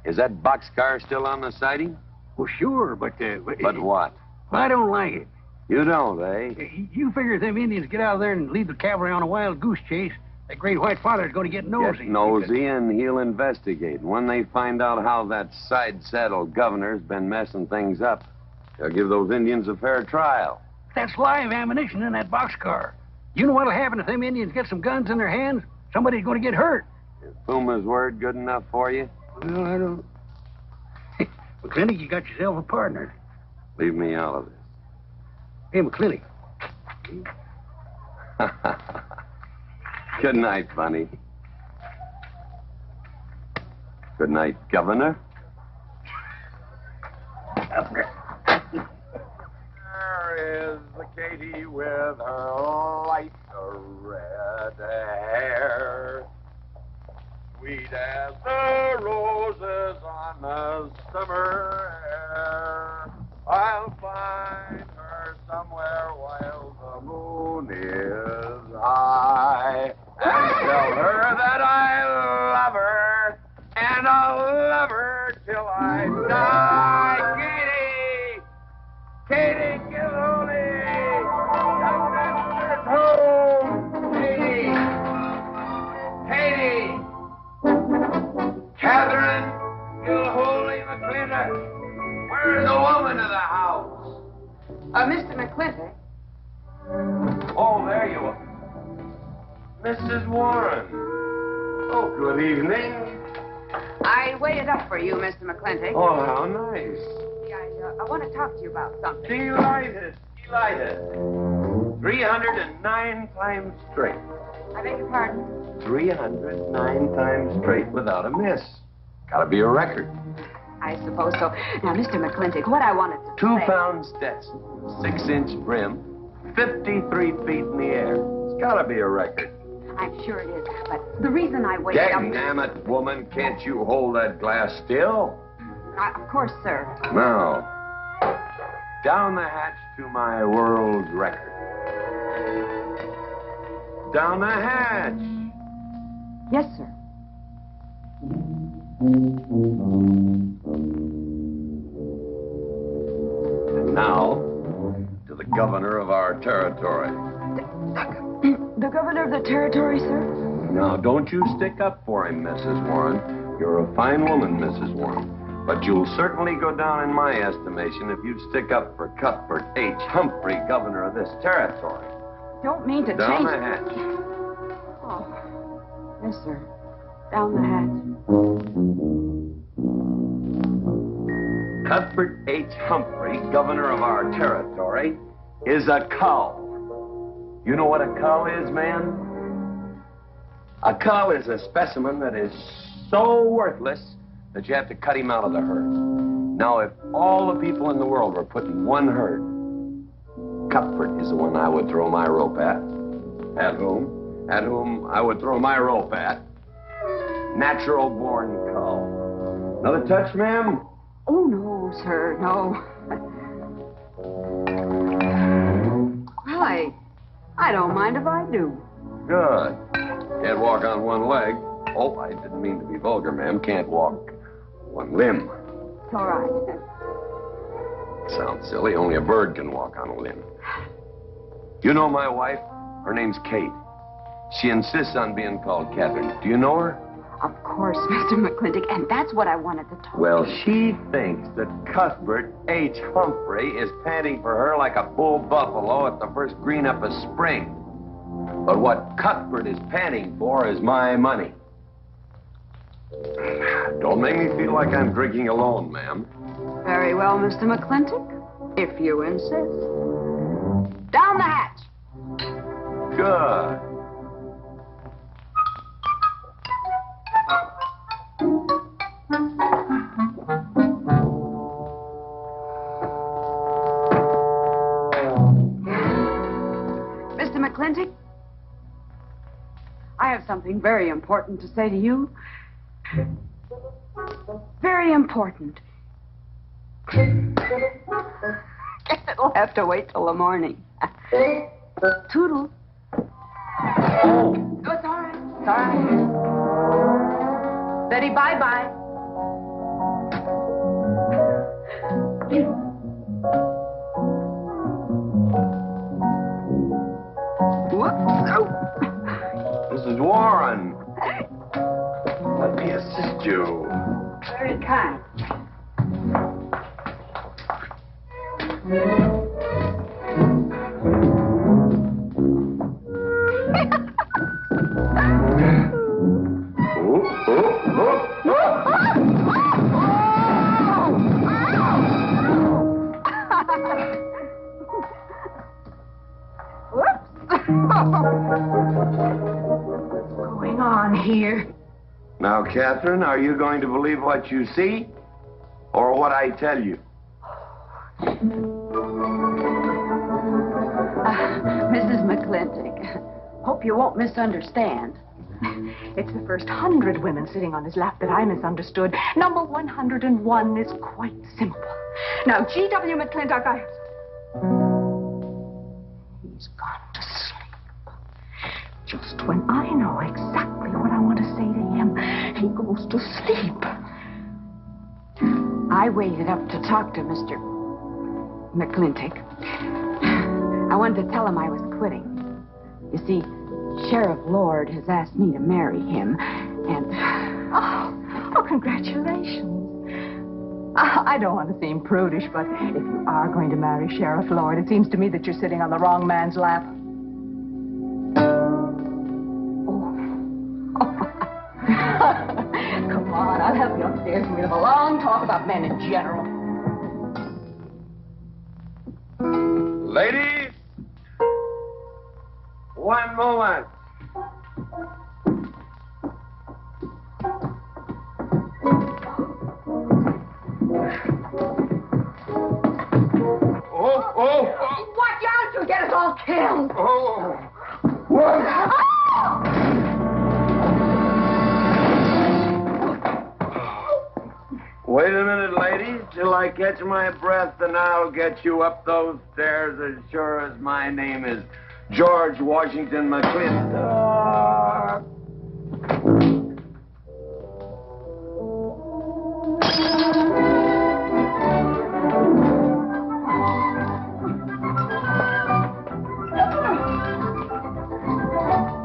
S4: Is that boxcar still on the siding?
S1: Well, sure, but...
S4: But what?
S1: I don't like it.
S4: You don't, eh?
S1: You figure if them Indians get out of there and lead the cavalry on a wild goose chase, that great white father's going to get nosy.
S4: Get nosy, and he'll investigate. When they find out how that side-saddle governor's been messing things up, they'll give those Indians a fair trial.
S1: That's live ammunition in that boxcar. You know what'll happen if them Indians get some guns in their hands? Somebody's going to get hurt.
S4: Is Puma's word good enough for you?
S1: Well, McClintock, you got yourself a partner.
S4: Leave me out of this.
S1: Hey, McClintock.
S4: Good night, Bunny. Good night, Governor.
S2: There is the Katie with her light red hair, sweet as the roses on the summer air. I'll find her somewhere while the moon is high and tell her that I love her, and I'll love her till I die. Katie Gilhooly, young master's home. Katie, Catherine Gilhooly Mclintock, where's the woman of the house?
S15: Mr. McClintock.
S19: Oh, there you are. Mrs. Warren. Oh, good evening.
S15: I waited up for you, Mr. McClintock.
S19: Oh, how nice.
S15: I want to talk to you about something.
S19: Delighted. 309 times straight.
S15: I beg your pardon?
S19: 309 times straight without a miss. Gotta be a record.
S15: I suppose so. Now, Mr. McClintock, what I wanted to
S19: 2
S15: say...
S19: pound Stetson, 6-inch brim, 53 feet in the air. It's gotta be a record.
S15: I'm sure it is, but the reason I waited up...
S4: Dang-nammit, woman, can't you hold that glass still?
S15: Of course, sir.
S4: Now, down the hatch to my world record. Down the hatch.
S15: Yes, sir.
S4: And now, to the governor of our territory.
S15: The governor of the territory, sir?
S4: Now, don't you stick up for him, Mrs. Warren. You're a fine woman, Mrs. Warren. But you'll certainly go down in my estimation if you stick up for Cuthbert H. Humphrey, governor of this territory.
S15: Don't mean to
S4: Down
S15: change...
S4: the hatch.
S15: Oh, yes, sir. Down the hatch.
S4: Cuthbert H. Humphrey, governor of our territory, is a cull. You know what a cull is, man? A cull is a specimen that is so worthless that you have to cut him out of the herd. Now, if all the people in the world were put in one herd, Cuthbert is the one I would throw my rope at. At whom I would throw my rope at. Natural-born cull. Another touch, ma'am?
S15: Oh, no, sir, no. Well, I don't mind if I do.
S4: Good. Can't walk on one leg. Oh, I didn't mean to be vulgar, ma'am. Can't walk one limb.
S15: It's all right.
S4: Sounds silly. Only a bird can walk on a limb. You know my wife? Her name's Kate. She insists on being called Catherine. Do you know her?
S15: Of course, Mr. McClintock, and that's what I wanted to talk
S4: Well, she thinks that Cuthbert H. Humphrey is panting for her like a bull buffalo at the first green up of spring. But what Cuthbert is panting for is my money. Don't make me feel like I'm drinking alone, ma'am.
S15: Very well, Mr. McClintock, if you insist. Down the hatch.
S4: Good.
S15: Mr. McClintock, I have something very important to say to you. Very important. Guess it'll have to wait till the morning. Toodle. Oh, it's all right. It's all right. Betty, bye-bye. Whoops. Oh.
S4: Mrs. Warren. Let me assist you.
S15: Very kind.
S4: Now, Catherine, are you going to believe what you see or what I tell you?
S15: Mrs. Mclintock, hope you won't misunderstand.
S5: It's the first 100 women sitting on his lap that I misunderstood. Number 101 is quite simple. Now, G.W. Mclintock, He's gone to sleep. Just when I know exactly what I want to say to him, he goes to sleep.
S15: I waited up to talk to Mr. Mclintock. I wanted to tell him I was quitting. You see, Sheriff Lord has asked me to marry him, and...
S5: Oh, congratulations. I don't want to seem prudish, but if you are going to marry Sheriff Lord, it seems to me that you're sitting on the wrong man's lap. Come on, I'll help you upstairs, and we'll have a long talk about men in general.
S4: Ladies, one moment.
S15: Oh! Watch out, you'll get us all killed!
S4: Oh!
S15: What?
S4: Wait a minute, ladies, till I catch my breath, and I'll get you up those stairs as sure as my name is George Washington Mclintock.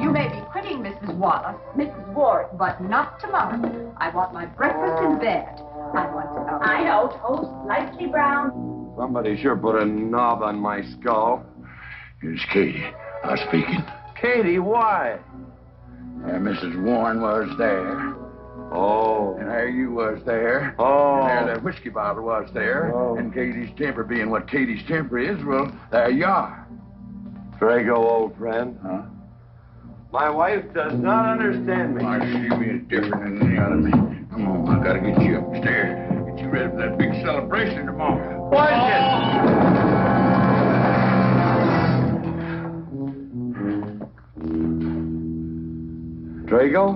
S5: You may be quitting, Mrs. Wallace, Mrs. Ward, but not tomorrow. I want my breakfast in bed. I want to know. I know, toast, lightly brown.
S4: Somebody sure put a knob on my skull.
S2: Here's Katie. I'm speaking.
S4: Katie, why?
S2: Mrs. Warren was there.
S4: Oh.
S2: And there you was there.
S4: Oh.
S2: And there that whiskey bottle was there. Oh. And Katie's temper being what Katie's temper is, well, there you are.
S4: Drago, old friend.
S2: Huh?
S4: My wife does not understand me.
S2: Why, she is different than any other man. Come on, I gotta get you upstairs. Get you ready for that big celebration tomorrow.
S4: What is it? Drago,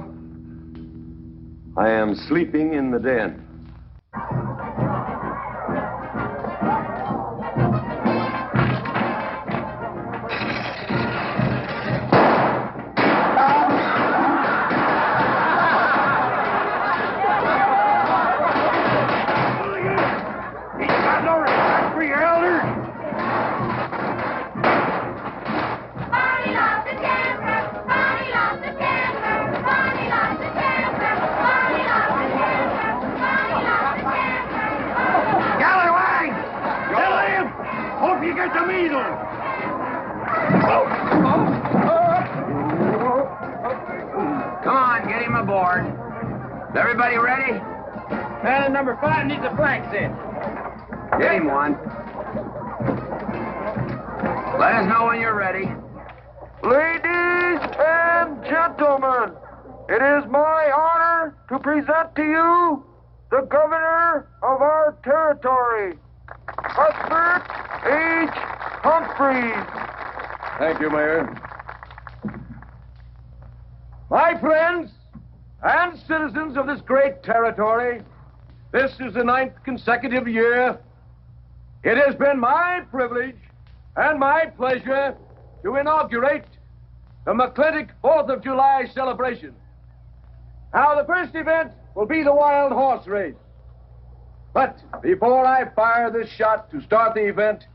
S4: I am sleeping in the den.
S20: Come on, get him aboard. Is everybody ready?
S12: Man, number 5 needs a flank in.
S20: Get him one. Let us know when you're ready.
S3: Ladies and gentlemen, it is my honor to present to you the governor of our territory, Cuthbert H. Humphreys.
S10: Thank you, Mayor. My friends and citizens of this great territory, this is the 9th consecutive year. It has been my privilege and my pleasure to inaugurate the Mclintock 4th of July celebration. Now, the first event will be the wild horse race. But before I fire this shot to start the event,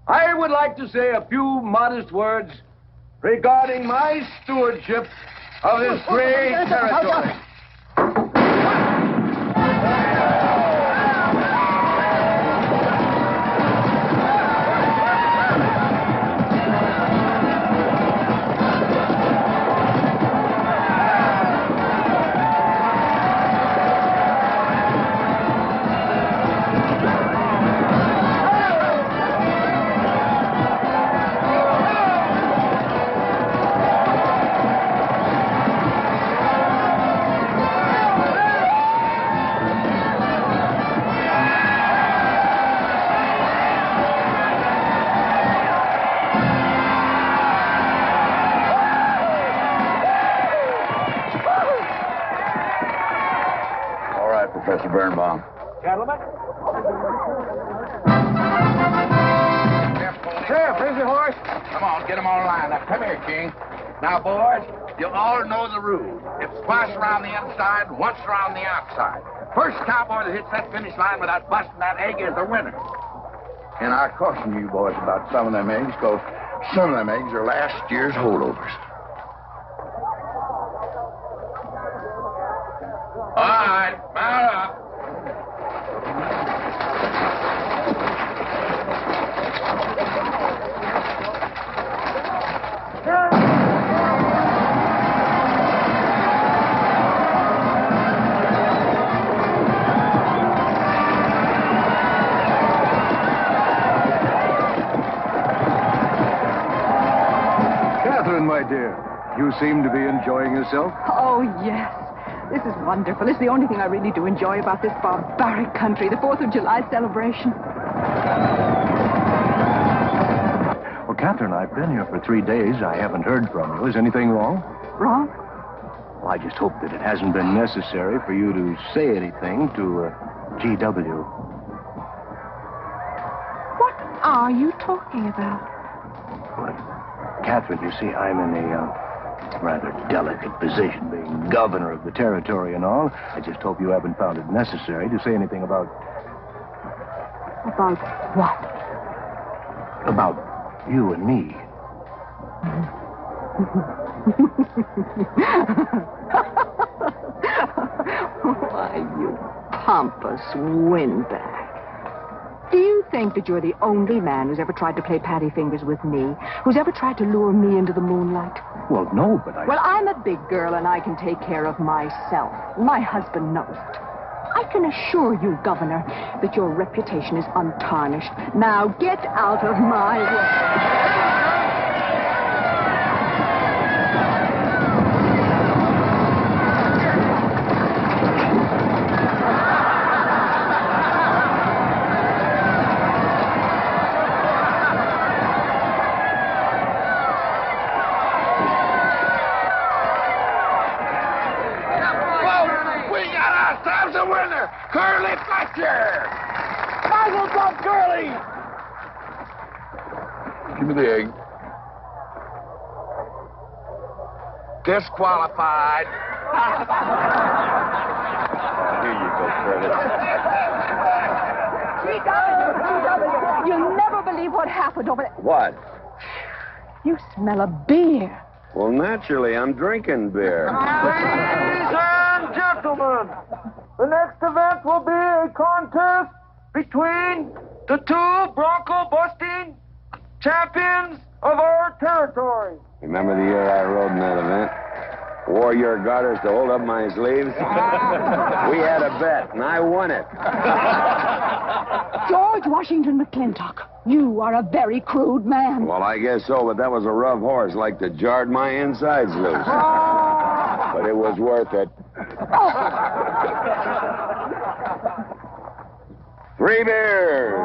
S10: I would like to say a few modest words regarding my stewardship of this great territory.
S2: Professor Birnbaum.
S10: Gentlemen?
S2: Sheriff, here's your horse. Come on, get them all lined up. Come here, King. Now, boys, you all know the rules. It's twice around the inside, once around the outside. First cowboy that hits that finish line without busting that egg is the winner. And I caution you boys about some of them eggs, because some of them eggs are last year's holdovers. All right, mount up.
S18: Catherine, my dear, you seem to be enjoying yourself.
S5: Oh, yes. This is wonderful. It's the only thing I really do enjoy about this barbaric country, the 4th of July celebration.
S10: Well, Catherine, I've been here for 3 days. I haven't heard from you. Is anything wrong?
S5: Wrong?
S10: Well, I just hope that it hasn't been necessary for you to say anything to G.W.
S5: What are you talking about?
S10: Catherine, you see, I'm in a rather delicate position, being governor of the territory and all. I just hope you haven't found it necessary to say anything about...
S5: About what?
S10: About you and me.
S5: Why, you pompous windbag. Do you think that you're the only man who's ever tried to play patty fingers with me? Who's ever tried to lure me into the moonlight?
S10: Well, no, but
S5: Well, I'm a big girl and I can take care of myself. My husband knows it. I can assure you, Governor, that your reputation is untarnished. Now get out of my way.
S2: Curly Fletcher!
S21: Muzzle up, Curly!
S2: Give me the egg. Disqualified.
S4: Here you go, Curly.
S5: You'll never believe what happened over there.
S4: What?
S5: You smell a beer.
S4: Well, naturally, I'm drinking beer.
S3: Ladies and gentlemen, the next event will be a contest between the two bronco-busting champions of our territory.
S4: Remember the year I rode in that event? Wore your garters to hold up my sleeves? We had a bet, and I won it.
S5: George Washington Mclintock, you are a very crude man.
S4: Well, I guess so, but that was a rough horse, like to jarred my insides loose. But it was worth it. 3 beers.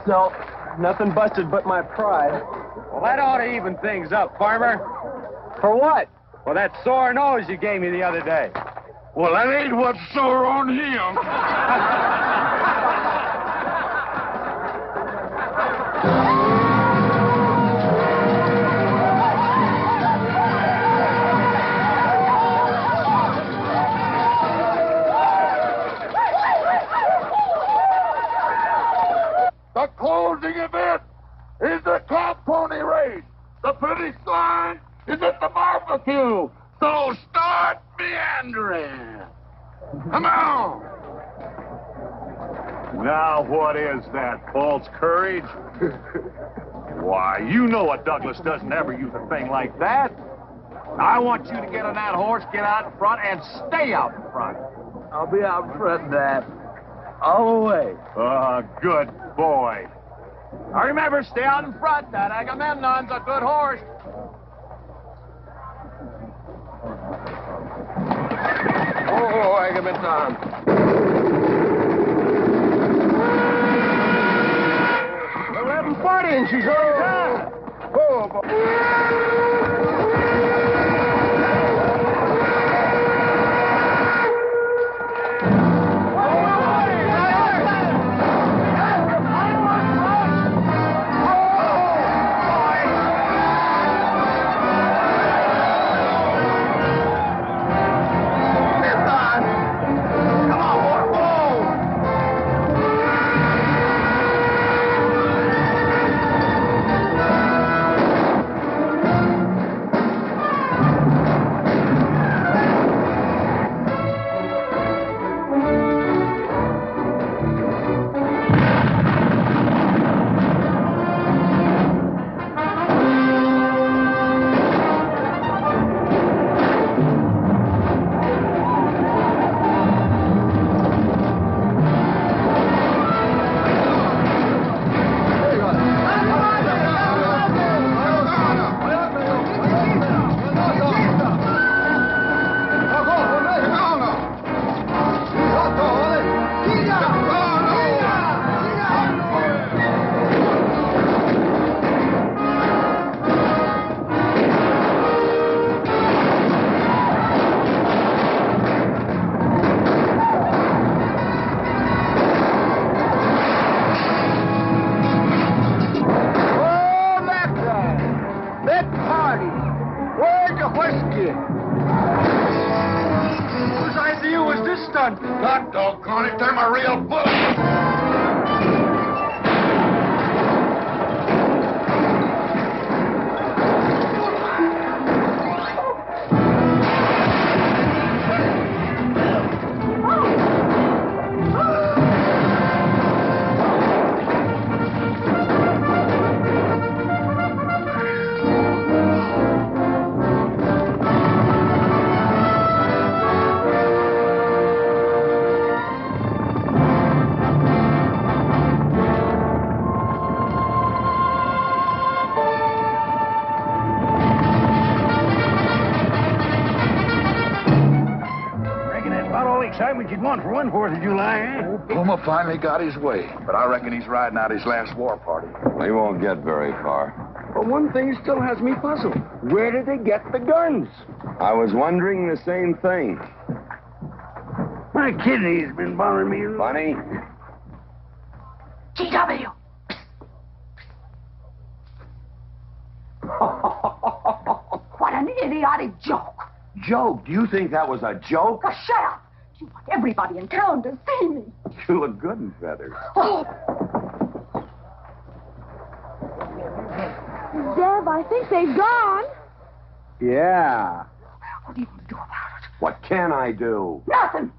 S12: So, nothing busted but my pride.
S7: Well, that ought to even things up, Farmer.
S12: For what?
S7: Well, that sore nose you gave me the other day.
S2: Well, that ain't what's sore on him.
S3: place. The finish line is at the barbecue. So start meandering. Come on.
S6: Now, what is that, false courage? Why, you know a Douglas doesn't ever use a thing like that. I want you to get on that horse, get out in front, and stay out in front.
S3: I'll be out front, Dad. All the way.
S6: Good boy. Now remember, stay out in front. That Agamemnon's a good horse.
S3: Oh, Agamemnon. 1140 and she's already down. Oh, boy. God doggone it, they're my real bull.
S1: Excitement you'd want for one 4th of July, eh?
S2: Puma finally got his way, but I reckon he's riding out his last war party.
S4: He won't get very far.
S8: But one thing still has me puzzled. Where did they get the guns?
S4: I was wondering the same thing.
S1: My kidney's been bothering me.
S4: Funny?
S5: GW! What an idiotic joke.
S4: Joke? Do you think that was a joke?
S5: Oh, shut up. You want everybody in town to see me.
S4: You look good in feathers.
S5: Oh.
S17: Deb, I think they've gone.
S4: Yeah.
S5: What are you going to do about it?
S4: What can I do?
S5: Nothing.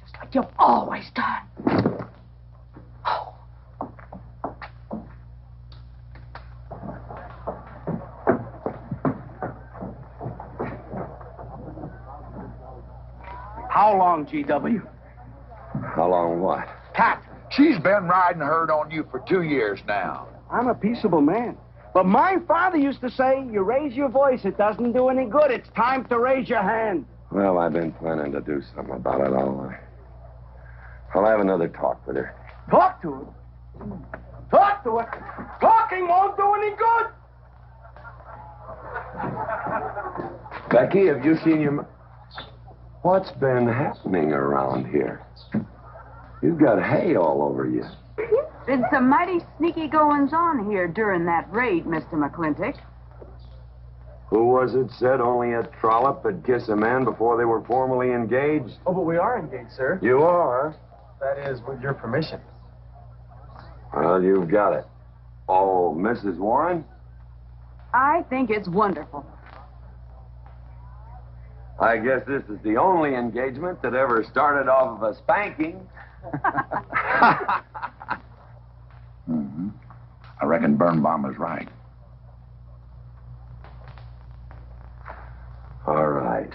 S5: Just like you've always done.
S3: How long, GW?
S4: How long what?
S2: Cat, she's been riding herd on you for 2 years now.
S8: I'm a peaceable man. But my father used to say, you raise your voice, it doesn't do any good. It's time to raise your hand.
S4: Well, I've been planning to do something about it. I'll have another talk with her.
S8: Talk to her? Talk to her? Talking won't do any good.
S4: Becky, have you seen your... What's been happening around here? You've got hay all over you.
S15: Been some mighty sneaky goings-on here during that raid, Mr. Mclintock.
S4: Who was it said only a trollop could kiss a man before they were formally engaged?
S12: Oh, but we are engaged, sir.
S4: You are?
S12: That is, with your permission.
S4: Well, you've got it. Oh, Mrs. Warren?
S15: I think it's wonderful.
S4: I guess this is the only engagement that ever started off of a spanking.
S2: Mm-hmm. I reckon Birnbaum is right.
S4: All right.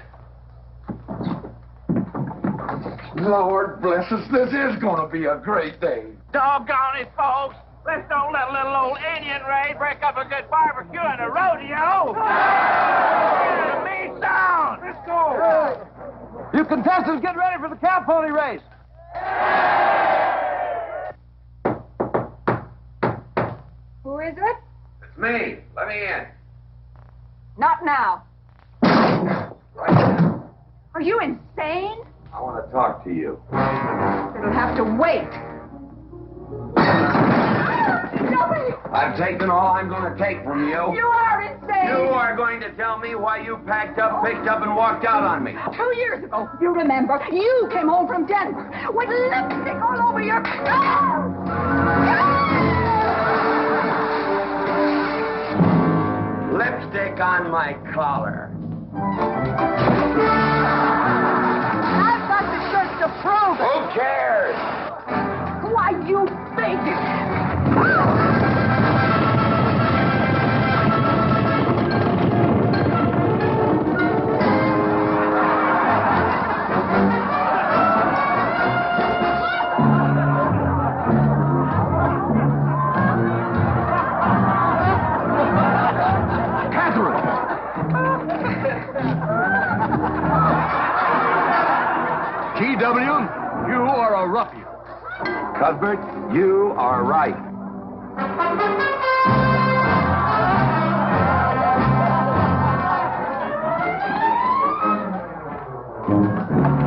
S3: Lord bless us, this is going to be a great day.
S20: Doggone it, folks. Let's don't let a little old Indian raid break up a good barbecue and a rodeo. A mean sound. Let's go.
S14: You contestants, get ready for the cow pony race.
S15: Who is it?
S4: It's me. Let me in.
S15: Not now. Are you insane?
S4: I want to talk to you.
S15: It'll have to wait.
S4: I've taken all I'm going to take from you.
S15: You are insane.
S4: You are going to tell me why you packed up, picked up, and walked out on me.
S15: 2 years ago, you remember, you came home from Denver with lipstick all over your...
S4: Lipstick on my collar.
S15: I've got the shirts to prove it.
S4: Who cares?
S15: Why, you bigot.
S10: T.W., you are a ruffian.
S4: Cuthbert, you are right.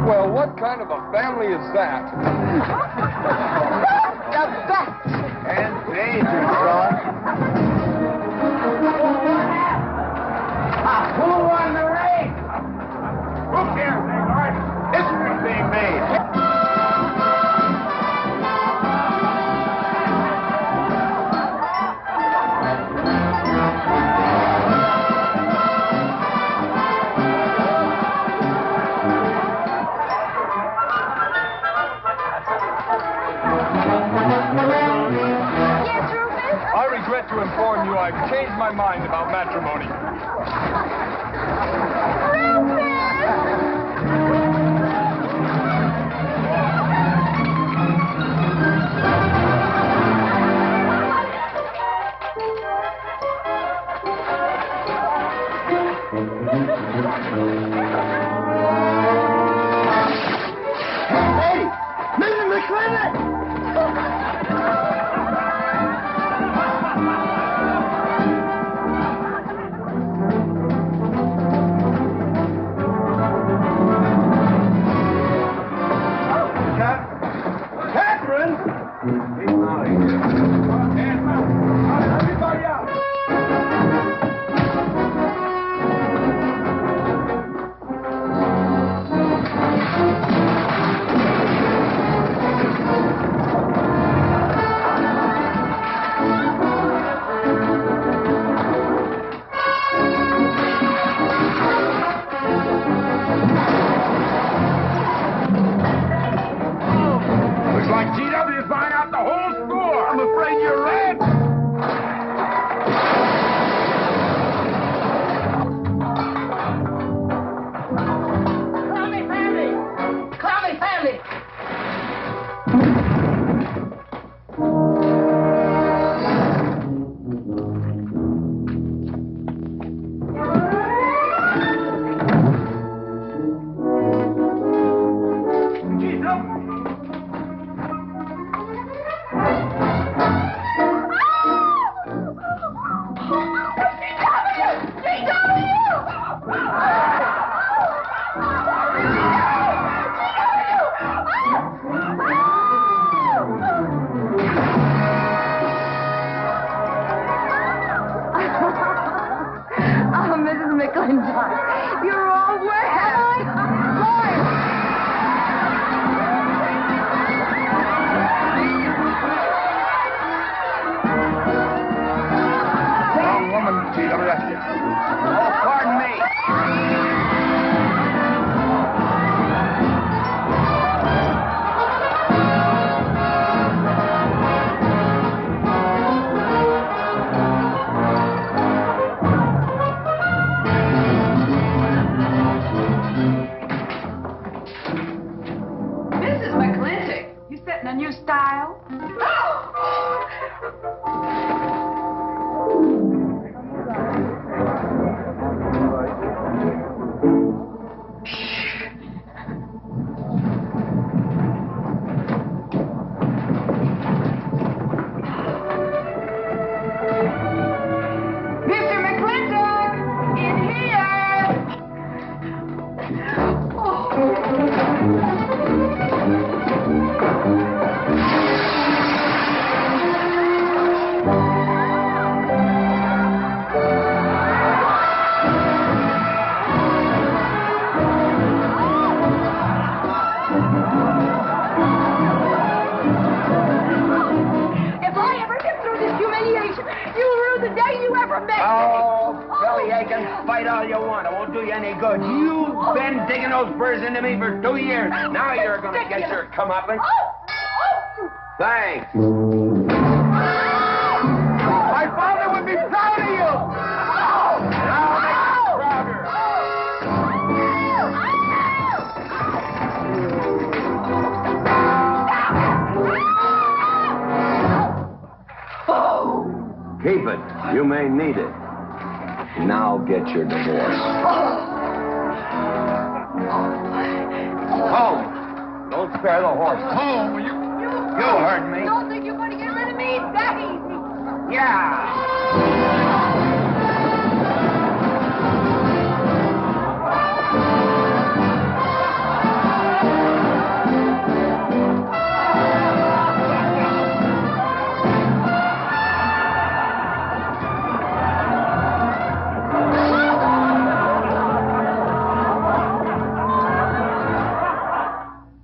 S3: Well, what kind of a family is that?
S15: The best.
S3: And danger, son.
S20: Who won the race? Who cares, Hagar? History's being made.
S10: I regret to inform you I've changed my mind about matrimony.
S3: Hey, Mrs. Mclintock!
S6: Looks like T.W.'s buying out the whole score. I'm afraid you're right.
S15: Clowny family! Clowny family! Oh, Mrs. Mclintock, you're all wet.
S6: Wrong woman, T.W.
S20: Oh, pardon me.
S15: Mrs. Mclintock, you setting a new style? Mr. McClintock, in here! If I ever get through this humiliation, you'll rue the day you ever met me.
S20: Oh, Billy, I can fight all you want. It won't do you any good. You've been digging those burrs into me for 2 years. Now you're going to get your comeuppance. Thanks. My father would be proud of you. Now make him prouder.
S4: Keep it. You may need it. Now get your divorce.
S20: Home. Don't spare the horse. Home. You heard me.
S15: Don't think you're going to get rid of me that easy.
S20: Yeah.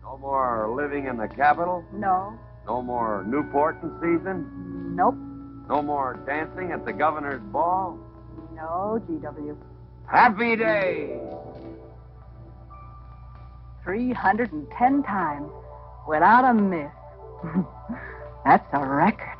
S4: No more living in the capital?
S5: No.
S4: No more Newport in season?
S5: Nope.
S4: No more dancing at the governor's ball?
S5: No, GW.
S20: Happy day.
S5: 310 times without a miss. That's a record.